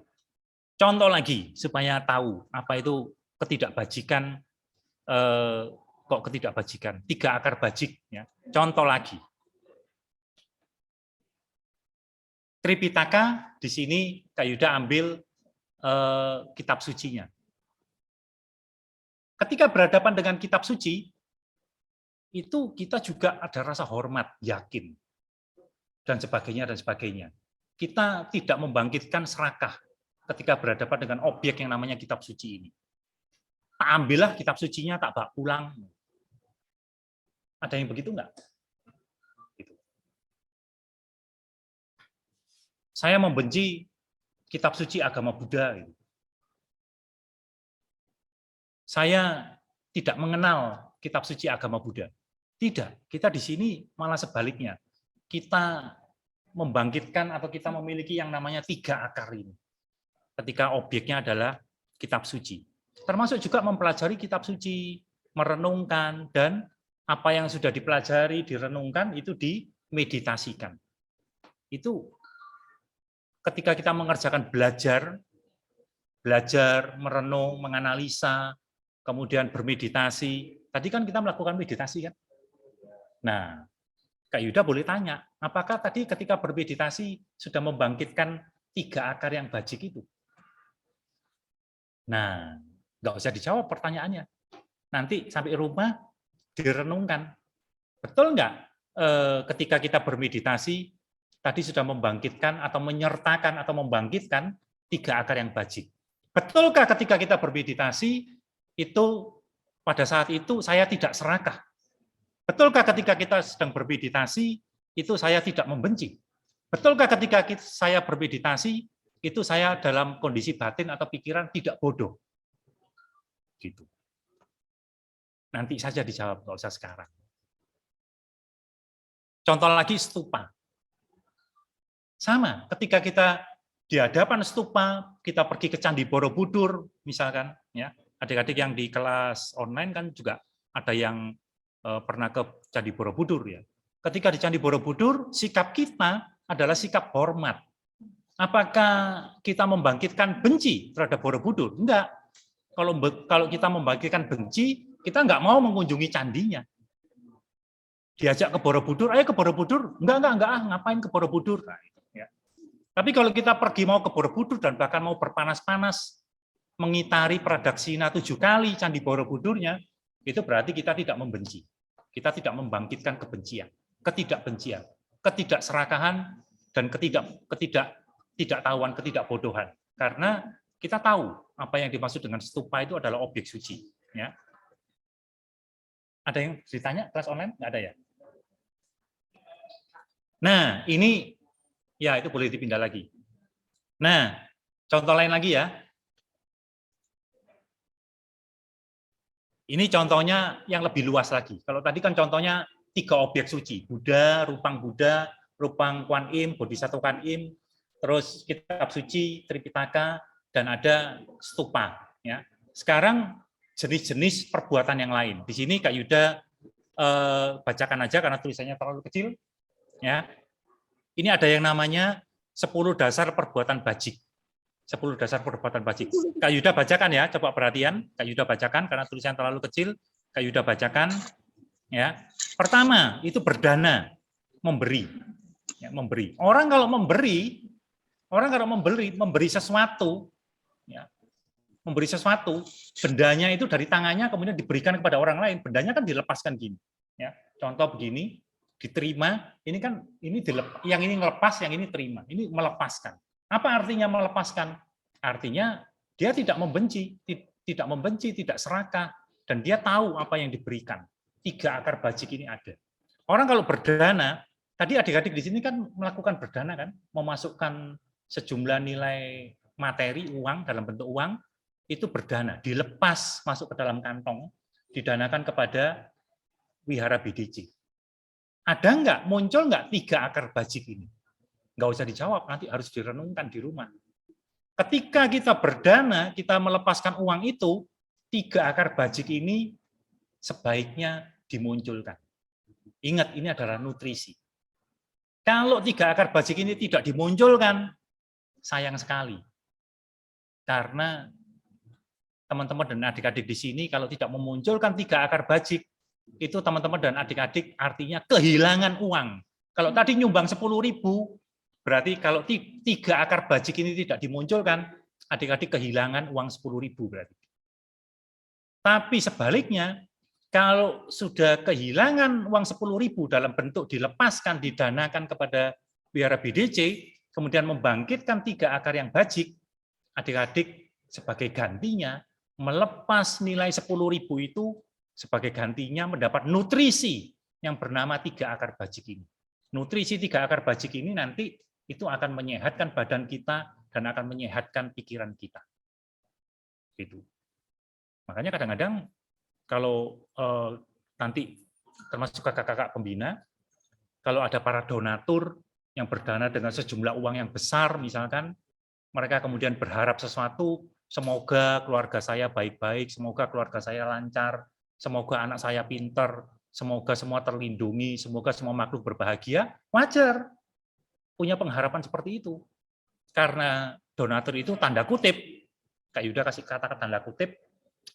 Contoh lagi supaya tahu apa itu ketidakbajikan, kok ketidakbajikan, 3 akar bajik. Ya. Contoh lagi, Tripitaka di sini Kak Yuda ambil kitab sucinya. Ketika berhadapan dengan kitab suci, itu kita juga ada rasa hormat, yakin, dan sebagainya. Kita tidak membangkitkan serakah ketika berhadapan dengan objek yang namanya kitab suci ini. Tak ambillah kitab sucinya, tak bawa pulang. Ada yang begitu enggak? Gitu. Saya membenci kitab suci agama Buddha. Gitu. Saya tidak mengenal kitab suci agama Buddha. Tidak, kita di sini malah sebaliknya. Kita membangkitkan atau kita memiliki yang namanya 3 akar ini. Ketika objeknya adalah kitab suci. Termasuk juga mempelajari kitab suci, merenungkan, dan apa yang sudah dipelajari, direnungkan, itu dimeditasikan. Itu ketika kita mengerjakan belajar, merenung, menganalisa, kemudian bermeditasi. Tadi kan kita melakukan meditasi kan? Nah, Kak Yuda boleh tanya, apakah tadi ketika bermeditasi sudah membangkitkan 3 akar yang bajik itu? Nah, nggak usah dijawab pertanyaannya. Nanti sampai rumah direnungkan. Betul nggak ketika kita bermeditasi, tadi sudah membangkitkan atau menyertakan atau membangkitkan 3 akar yang bajik? Betulkah ketika kita bermeditasi, itu pada saat itu saya tidak serakah? Betulkah ketika kita sedang bermeditasi, itu saya tidak membenci? Betulkah ketika saya bermeditasi, itu saya dalam kondisi batin atau pikiran tidak bodoh? Gitu. Nanti saja dijawab, nggak usah sekarang. Contoh lagi stupa. Sama, ketika kita di hadapan stupa, kita pergi ke Candi Borobudur, misalkan, ya, adik-adik yang di kelas online kan juga ada yang pernah ke Candi Borobudur ya. Ketika di Candi Borobudur, sikap kita adalah sikap hormat. Apakah kita membangkitkan benci terhadap Borobudur? Enggak. Kalau kita membangkitkan benci, kita nggak mau mengunjungi candinya. Diajak ke Borobudur, ayo ke Borobudur. Enggak, ngapain ke Borobudur? Nah, ya. Tapi kalau kita pergi mau ke Borobudur dan bahkan mau berpanas-panas, mengitari Pradaksina 7 kali Candi Borobudurnya, itu berarti kita tidak membenci. Kita tidak membangkitkan kebencian, ketidakbencian, ketidakserakahan, dan ketidaktahuan, ketidakbodohan. Karena kita tahu apa yang dimaksud dengan stupa itu adalah objek suci. Ya. Ada yang ditanya kelas online? Nggak ada ya? Nah, ini, ya itu boleh dipindah lagi. Nah, contoh lain lagi ya. Ini contohnya yang lebih luas lagi. Kalau tadi kan contohnya 3 objek suci, Buddha, Rupang Kuan Im, Bodhisattva Kuan Im, terus kitab suci, Tripitaka, dan ada stupa. Ya. Sekarang jenis-jenis perbuatan yang lain. Di sini Kak Yuda bacakan aja karena tulisannya terlalu kecil. Ya. Ini ada yang namanya 10 dasar perbuatan bajik. 10 dasar perbuatan bajik. Kak Yuda bacakan ya, coba perhatian. Kak Yuda bacakan karena tulisan terlalu kecil. Kak Yuda bacakan. Ya. Pertama, itu berdana, memberi. Ya, memberi. Orang kalau memberi sesuatu, ya, memberi sesuatu, bendanya itu dari tangannya kemudian diberikan kepada orang lain. Bendanya kan dilepaskan gini. Ya. Contoh begini, diterima. Ini kan yang ini ngelepas, yang ini terima. Ini melepaskan. Apa artinya melepaskan? Artinya dia tidak membenci, tidak serakah, dan dia tahu apa yang diberikan. 3 akar bajik ini ada. Orang kalau berdana, tadi adik-adik di sini kan melakukan berdana kan, memasukkan sejumlah nilai materi uang dalam bentuk uang, itu berdana, dilepas masuk ke dalam kantong, didanakan kepada wihara BDC. Ada nggak, muncul nggak 3 akar bajik ini? Nggak usah dijawab, nanti harus direnungkan di rumah. Ketika kita berdana, kita melepaskan uang itu, 3 akar bajik ini sebaiknya dimunculkan. Ingat, ini adalah nutrisi. Kalau 3 akar bajik ini tidak dimunculkan, sayang sekali. Karena teman-teman dan adik-adik di sini, kalau tidak memunculkan 3 akar bajik, itu teman-teman dan adik-adik artinya kehilangan uang. Kalau tadi nyumbang 10.000, berarti kalau 3 akar bajik ini tidak dimunculkan, adik-adik kehilangan uang 10.000 berarti. Tapi sebaliknya, kalau sudah kehilangan uang 10.000 dalam bentuk dilepaskan, didanakan kepada wihara BDC, kemudian membangkitkan 3 akar yang bajik, adik-adik sebagai gantinya melepas nilai 10.000 itu sebagai gantinya mendapat nutrisi yang bernama 3 akar bajik ini. Nutrisi 3 akar bajik ini nanti itu akan menyehatkan badan kita dan akan menyehatkan pikiran kita. Gitu. Makanya kadang-kadang kalau nanti termasuk kakak-kakak pembina, kalau ada para donatur yang berdana dengan sejumlah uang yang besar, misalkan, mereka kemudian berharap sesuatu, semoga keluarga saya baik-baik, semoga keluarga saya lancar, semoga anak saya pintar, semoga semua terlindungi, semoga semua makhluk berbahagia, wajar punya pengharapan seperti itu. Karena donatur itu tanda kutip, Kak Yuda kasih kata tanda kutip,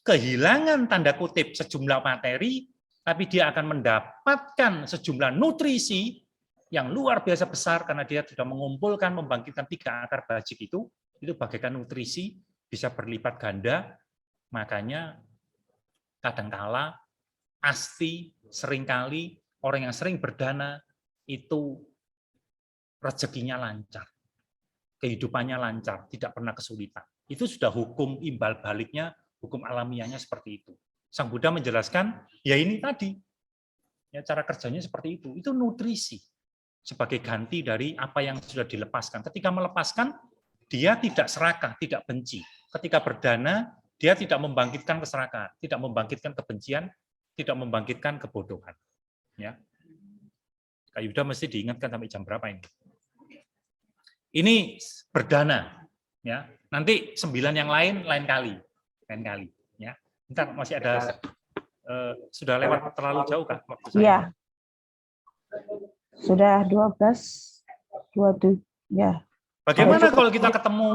kehilangan tanda kutip sejumlah materi, tapi dia akan mendapatkan sejumlah nutrisi yang luar biasa besar karena dia sudah mengumpulkan, membangkitkan 3 akar bajik itu bagaikan nutrisi, bisa berlipat ganda. Makanya kadangkala, pasti, seringkali orang yang sering berdana itu rezekinya lancar, kehidupannya lancar, tidak pernah kesulitan. Itu sudah hukum imbal baliknya, hukum alamiahnya seperti itu. Sang Buddha menjelaskan, ya ini tadi, ya cara kerjanya seperti itu. Itu nutrisi sebagai ganti dari apa yang sudah dilepaskan. Ketika melepaskan, dia tidak serakah, tidak benci. Ketika berdana, dia tidak membangkitkan keserakahan, tidak membangkitkan kebencian, tidak membangkitkan kebodohan. Ya, Kak Yuda mesti diingatkan sampai jam berapa ini. Ini berdana, ya. Nanti 9 yang lain kali, ya. Bentar, masih ada, sudah lewat terlalu jauh Kak waktu saya. Iya. Sudah 12:27, ya. Bagaimana kalau kita ketemu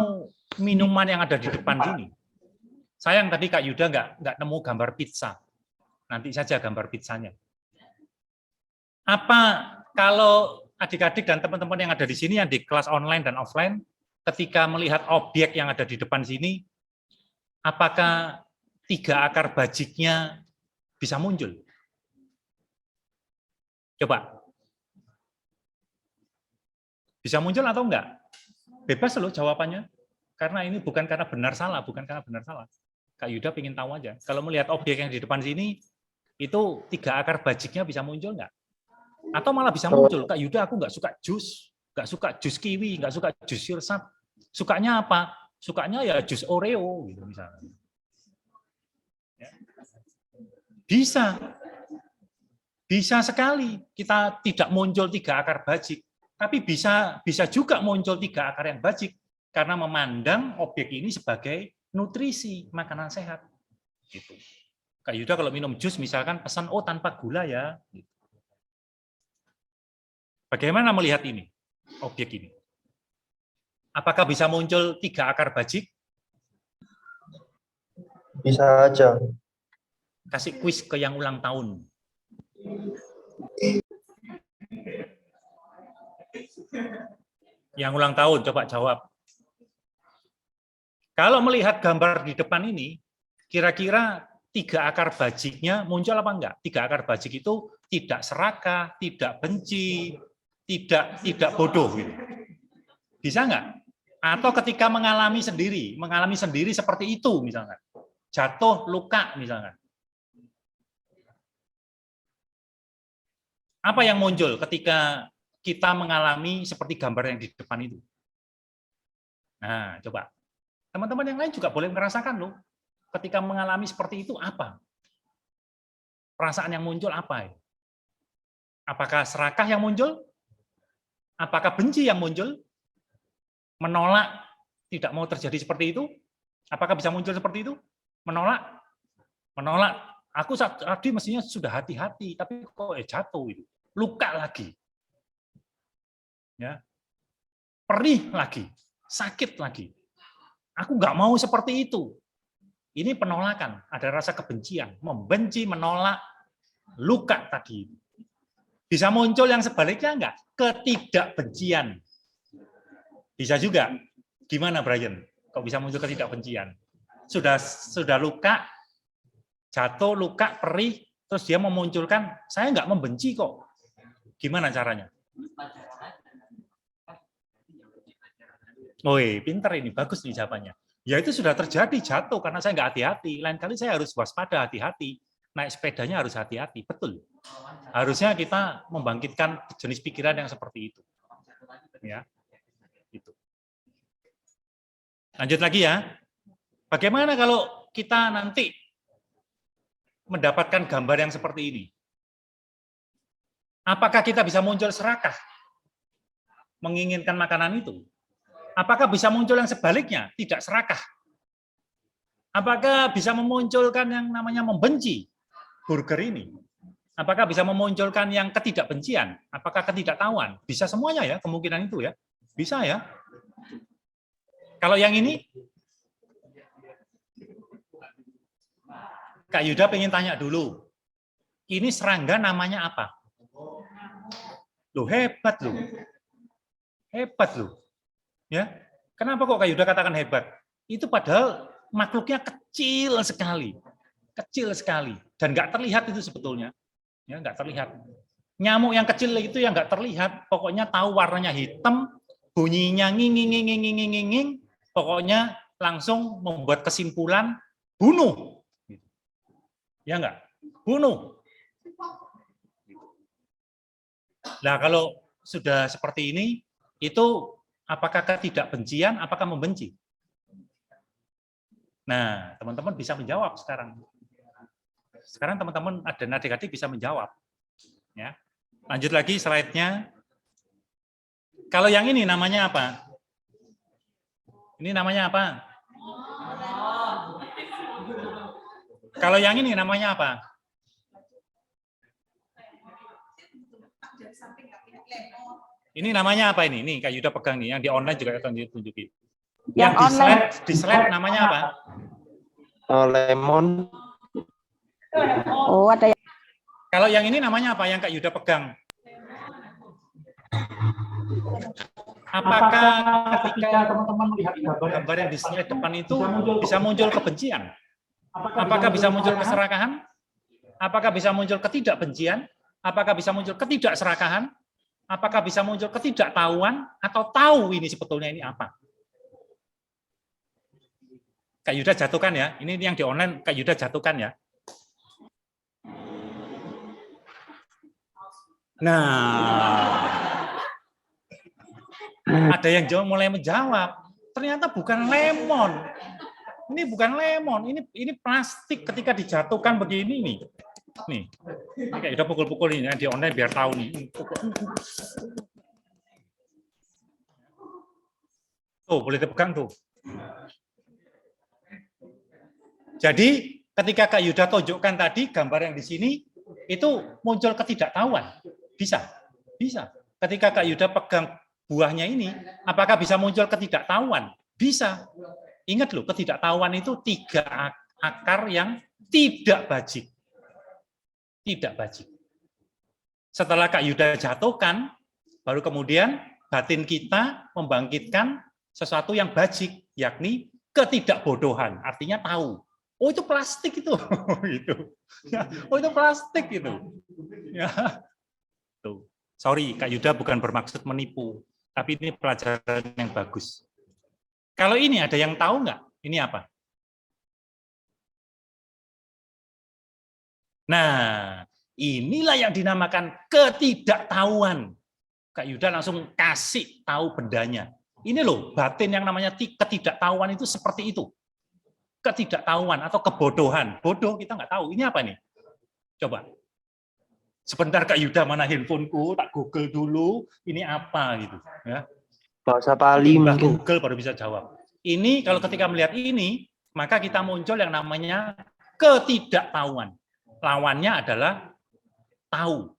minuman yang ada di depan sini? Sayang tadi Kak Yuda nggak nemu gambar pizza. Nanti saja gambar pizzanya. Apa kalau adik-adik dan teman-teman yang ada di sini yang di kelas online dan offline, ketika melihat objek yang ada di depan sini, apakah 3 akar bajiknya bisa muncul? Coba. Bisa muncul atau enggak? Bebas loh jawabannya. Karena ini bukan karena benar salah, bukan karena benar salah. Kak Yuda ingin tahu aja. Kalau melihat objek yang di depan sini, itu 3 akar bajiknya bisa muncul enggak? Atau malah bisa muncul, Kak Yuda aku nggak suka jus, nggak suka jus kiwi, nggak suka jus sirsat. Sukanya apa? Sukanya ya jus Oreo, gitu misalnya. Ya. Bisa sekali kita tidak muncul 3 akar bajik, tapi bisa juga muncul 3 akar yang bajik karena memandang objek ini sebagai nutrisi, makanan sehat. Gitu. Kak Yuda kalau minum jus misalkan pesan, oh tanpa gula ya. Gitu. Bagaimana melihat ini, objek ini? Apakah bisa muncul 3 akar bajik? Bisa aja. Kasih kuis ke yang ulang tahun. Yang ulang tahun, coba jawab. Kalau melihat gambar di depan ini, kira-kira 3 akar bajiknya muncul apa enggak? 3 akar bajik itu tidak serakah, tidak benci, tidak bodoh gitu. Bisa enggak? Atau ketika mengalami sendiri seperti itu misalnya. Jatuh, luka misalnya. Apa yang muncul ketika kita mengalami seperti gambar yang di depan itu? Nah, coba. Teman-teman yang lain juga boleh merasakan loh. Ketika mengalami seperti itu apa? Perasaan yang muncul apa? Apakah serakah yang muncul? Apakah benci yang muncul? Menolak, tidak mau terjadi seperti itu? Apakah bisa muncul seperti itu? Menolak? Menolak. Aku tadi mestinya sudah hati-hati, tapi kok jatuh itu. Luka lagi. Ya. Perih lagi. Sakit lagi. Aku nggak mau seperti itu. Ini penolakan. Ada rasa kebencian. Membenci, menolak, luka tadi. Bisa muncul yang sebaliknya enggak? Ketidakbencian. Bisa juga. Gimana Brian? Kok bisa muncul ketidakbencian? Sudah luka, jatuh, luka, perih, terus dia memunculkan, saya enggak membenci kok. Gimana caranya? Woi, pinter ini, bagus nih jawabannya. Ya itu sudah terjadi, jatuh karena saya enggak hati-hati. Lain kali saya harus waspada, hati-hati. Naik sepedanya harus hati-hati, betul. Harusnya kita membangkitkan jenis pikiran yang seperti itu. Ya. Itu. Lanjut lagi ya. Bagaimana kalau kita nanti mendapatkan gambar yang seperti ini? Apakah kita bisa muncul serakah? Menginginkan makanan itu? Apakah bisa muncul yang sebaliknya? Tidak serakah? Apakah bisa memunculkan yang namanya membenci burger ini? Apakah bisa memunculkan yang ketidakbencian? Apakah ketidaktahuan? Bisa semuanya ya, kemungkinan itu ya. Bisa ya. Kalau yang ini, Kak Yuda pengen tanya dulu. Ini serangga namanya apa? Loh, hebat loh. Hebat loh. Ya. Kenapa kok Kak Yuda katakan hebat? Itu padahal makhluknya kecil sekali. Kecil sekali. Dan nggak terlihat itu sebetulnya. Ya, nggak terlihat. Nyamuk yang kecil itu yang nggak terlihat, pokoknya tahu warnanya hitam, bunyinya nging, pokoknya langsung membuat kesimpulan bunuh. Ya nggak? Bunuh. Nah kalau sudah seperti ini, itu apakah ketidakbencian, apakah membenci? Nah, teman-teman bisa menjawab sekarang. Sekarang teman-teman dan adik-adik bisa menjawab. Ya. Lanjut lagi slide-nya. Kalau yang ini namanya apa? Ini namanya apa? Kalau yang ini namanya apa? Ini namanya apa ini? Nih Kak Yuda pegang nih, yang di online juga tunjukin. Yang Yang online. di slide namanya apa? Lemon. Oh, ada yang Kalau yang ini namanya apa? Yang Kak Yuda pegang? Apakah ketika teman-teman melihat gambar yang di slide depan itu bisa muncul kebencian? Apakah bisa muncul keserakahan? Apakah bisa muncul ketidakbencian? Apakah bisa muncul ketidakserakahan? Apakah bisa muncul ketidaktahuan? Atau tahu ini sebetulnya ini apa? Kak Yuda jatuhkan ya. Ini yang di online Kak Yuda jatuhkan ya. Nah, ada yang mulai menjawab. Ternyata bukan lemon. Ini bukan lemon. Ini plastik ketika dijatuhkan begini nih. Nih, ini kayak udah pukul-pukul ini di online biar tahu nih. Tuh, boleh dipegang tuh. Jadi, ketika Kak Yuda tunjukkan tadi gambar yang di sini, itu muncul ketidaktahuan. Bisa. Bisa. Ketika Kak Yuda pegang buahnya ini, apakah bisa muncul ketidaktahuan? Bisa. Ingat loh, ketidaktahuan itu 3 akar yang tidak bajik. Tidak bajik. Setelah Kak Yuda jatuhkan, baru kemudian batin kita membangkitkan sesuatu yang bajik, yakni ketidakbodohan, artinya tahu. Oh itu plastik itu, itu. Ya, oh itu plastik itu. Ya. Tuh. Sorry, Kak Yuda bukan bermaksud menipu, tapi ini pelajaran yang bagus. Kalau ini ada yang tahu nggak? Ini apa? Nah, inilah yang dinamakan ketidaktahuan. Kak Yuda langsung kasih tahu bendanya. Ini loh, batin yang namanya ketidaktahuan itu seperti itu. Ketidaktahuan atau kebodohan. Bodoh kita nggak tahu. Ini apa nih? Coba. Sebentar Kak Yuda, mana handphoneku, tak Google dulu. Ini apa gitu. Ya. Bahasa Pali mungkin. Google baru bisa jawab. Ini kalau ketika melihat ini, maka kita muncul yang namanya ketidaktahuan. Lawannya adalah tahu.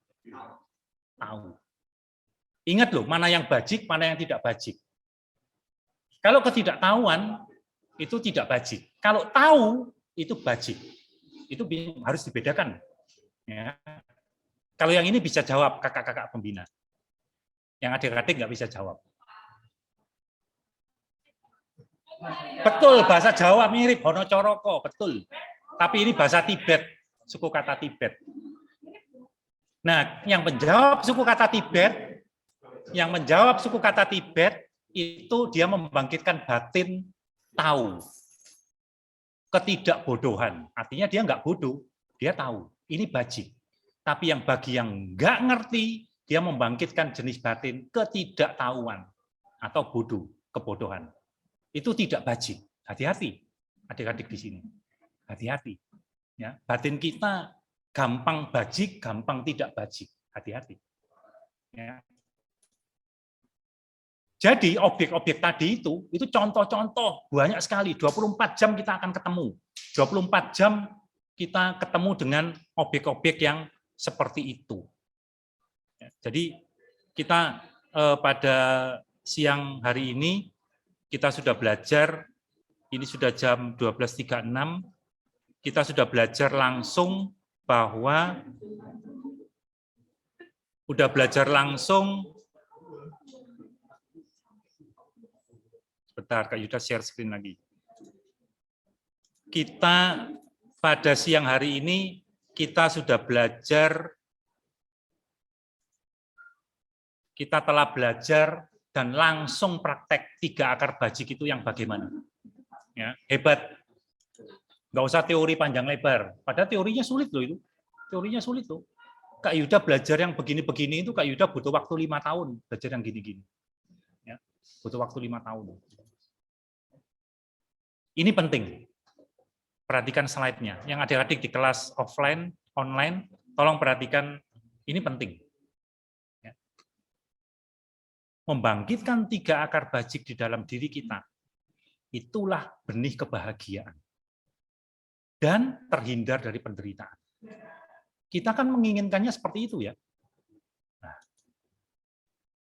Tahu. Ingat loh, mana yang bajik, mana yang tidak bajik. Kalau ketidaktahuan, itu tidak bajik. Kalau tahu, itu bajik. Itu harus dibedakan. Ya. Kalau yang ini bisa jawab kakak-kakak pembina. Yang adik-adik nggak bisa jawab. Betul, bahasa Jawa mirip Hono Coroko, betul. Tapi ini bahasa Tibet, suku kata Tibet. Nah, yang menjawab suku kata Tibet, itu dia membangkitkan batin tahu. Ketidakbodohan, artinya dia nggak bodoh, dia tahu. Ini bajik. Tapi yang bagi yang nggak ngerti, dia membangkitkan jenis batin ketidaktahuan atau bodoh, kebodohan. Itu tidak bajik. Hati-hati, adik-adik di sini. Hati-hati. Ya, batin kita gampang bajik, gampang tidak bajik. Hati-hati. Ya. Jadi objek-objek tadi itu contoh-contoh banyak sekali. 24 jam kita akan ketemu. 24 jam kita ketemu dengan objek-objek yang seperti itu. Ya, jadi kita pada siang hari ini kita sudah belajar, ini sudah jam 12.36, kita sudah belajar langsung bahwa sebentar Kak Yuda share screen lagi. Kita pada siang hari ini kita sudah belajar, kita telah belajar dan langsung praktek 3 akar bajik itu yang bagaimana. Ya, hebat. Nggak usah teori panjang lebar. Padahal teorinya sulit loh itu. Teorinya sulit loh. Kak Yuda belajar yang begini-begini itu Kak Yuda butuh waktu 5 tahun belajar yang gini-gini. Ya, butuh waktu 5 tahun. Ini penting. Perhatikan slide-nya. Yang adik-adik di kelas offline, online, tolong perhatikan, ini penting. Ya. Membangkitkan 3 akar bajik di dalam diri kita, itulah benih kebahagiaan. Dan terhindar dari penderitaan. Kita kan menginginkannya seperti itu ya. Nah,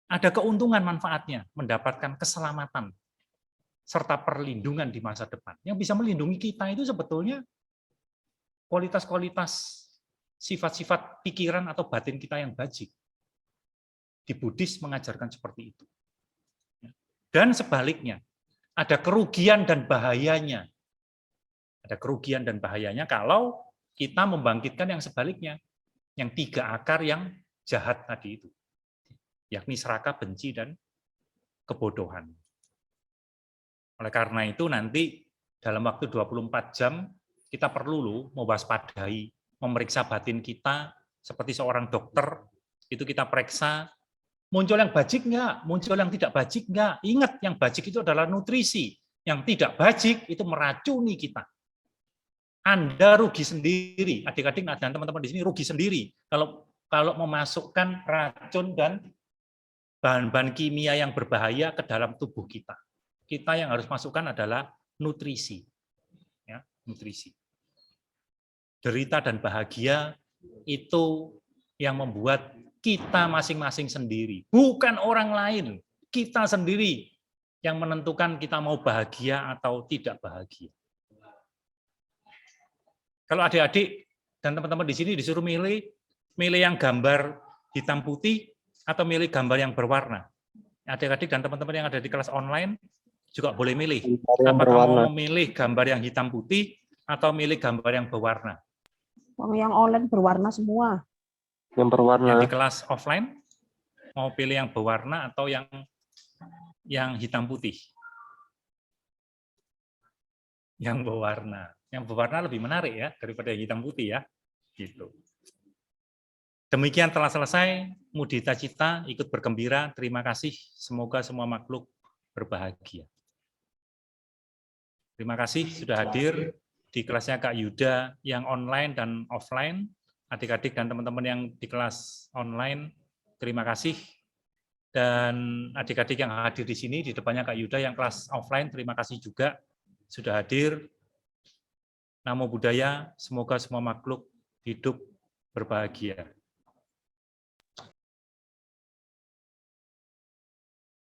ada keuntungan manfaatnya, mendapatkan keselamatan serta perlindungan di masa depan. Yang bisa melindungi kita itu sebetulnya kualitas-kualitas sifat-sifat pikiran atau batin kita yang bajik. Di Buddhis mengajarkan seperti itu. Dan sebaliknya, ada kerugian dan bahayanya. Ada kerugian dan bahayanya kalau kita membangkitkan yang sebaliknya, yang 3 akar yang jahat tadi itu, yakni serakah, benci, dan kebodohan. Oleh karena itu nanti dalam waktu 24 jam kita perlu mewaspadai, memeriksa batin kita seperti seorang dokter, itu kita periksa, muncul yang bajik enggak, muncul yang tidak bajik enggak. Ingat, yang bajik itu adalah nutrisi, yang tidak bajik itu meracuni kita. Anda rugi sendiri, adik-adik dan teman-teman di sini rugi sendiri kalau memasukkan racun dan bahan-bahan kimia yang berbahaya ke dalam tubuh kita. Kita yang harus masukkan adalah nutrisi, ya, nutrisi. Derita dan bahagia itu yang membuat kita masing-masing sendiri, bukan orang lain. Kita sendiri yang menentukan kita mau bahagia atau tidak bahagia. Kalau adik-adik dan teman-teman di sini disuruh milih yang gambar hitam putih atau milih gambar yang berwarna. Adik-adik dan teman-teman yang ada di kelas online juga boleh milih. Apakah mau memilih gambar yang hitam putih atau milih gambar yang berwarna? Yang online berwarna semua. Yang berwarna. Yang di kelas offline mau pilih yang berwarna atau yang hitam putih? Yang berwarna. Yang berwarna lebih menarik ya daripada yang hitam putih ya. Gitu. Demikian telah selesai mudita cita, ikut bergembira. Terima kasih. Semoga semua makhluk berbahagia. Terima kasih sudah hadir di kelasnya Kak Yuda yang online dan offline. Adik-adik dan teman-teman yang di kelas online, terima kasih. Dan adik-adik yang hadir di sini, di depannya Kak Yuda yang kelas offline, terima kasih juga sudah hadir. Namo Buddhaya, semoga semua makhluk hidup berbahagia.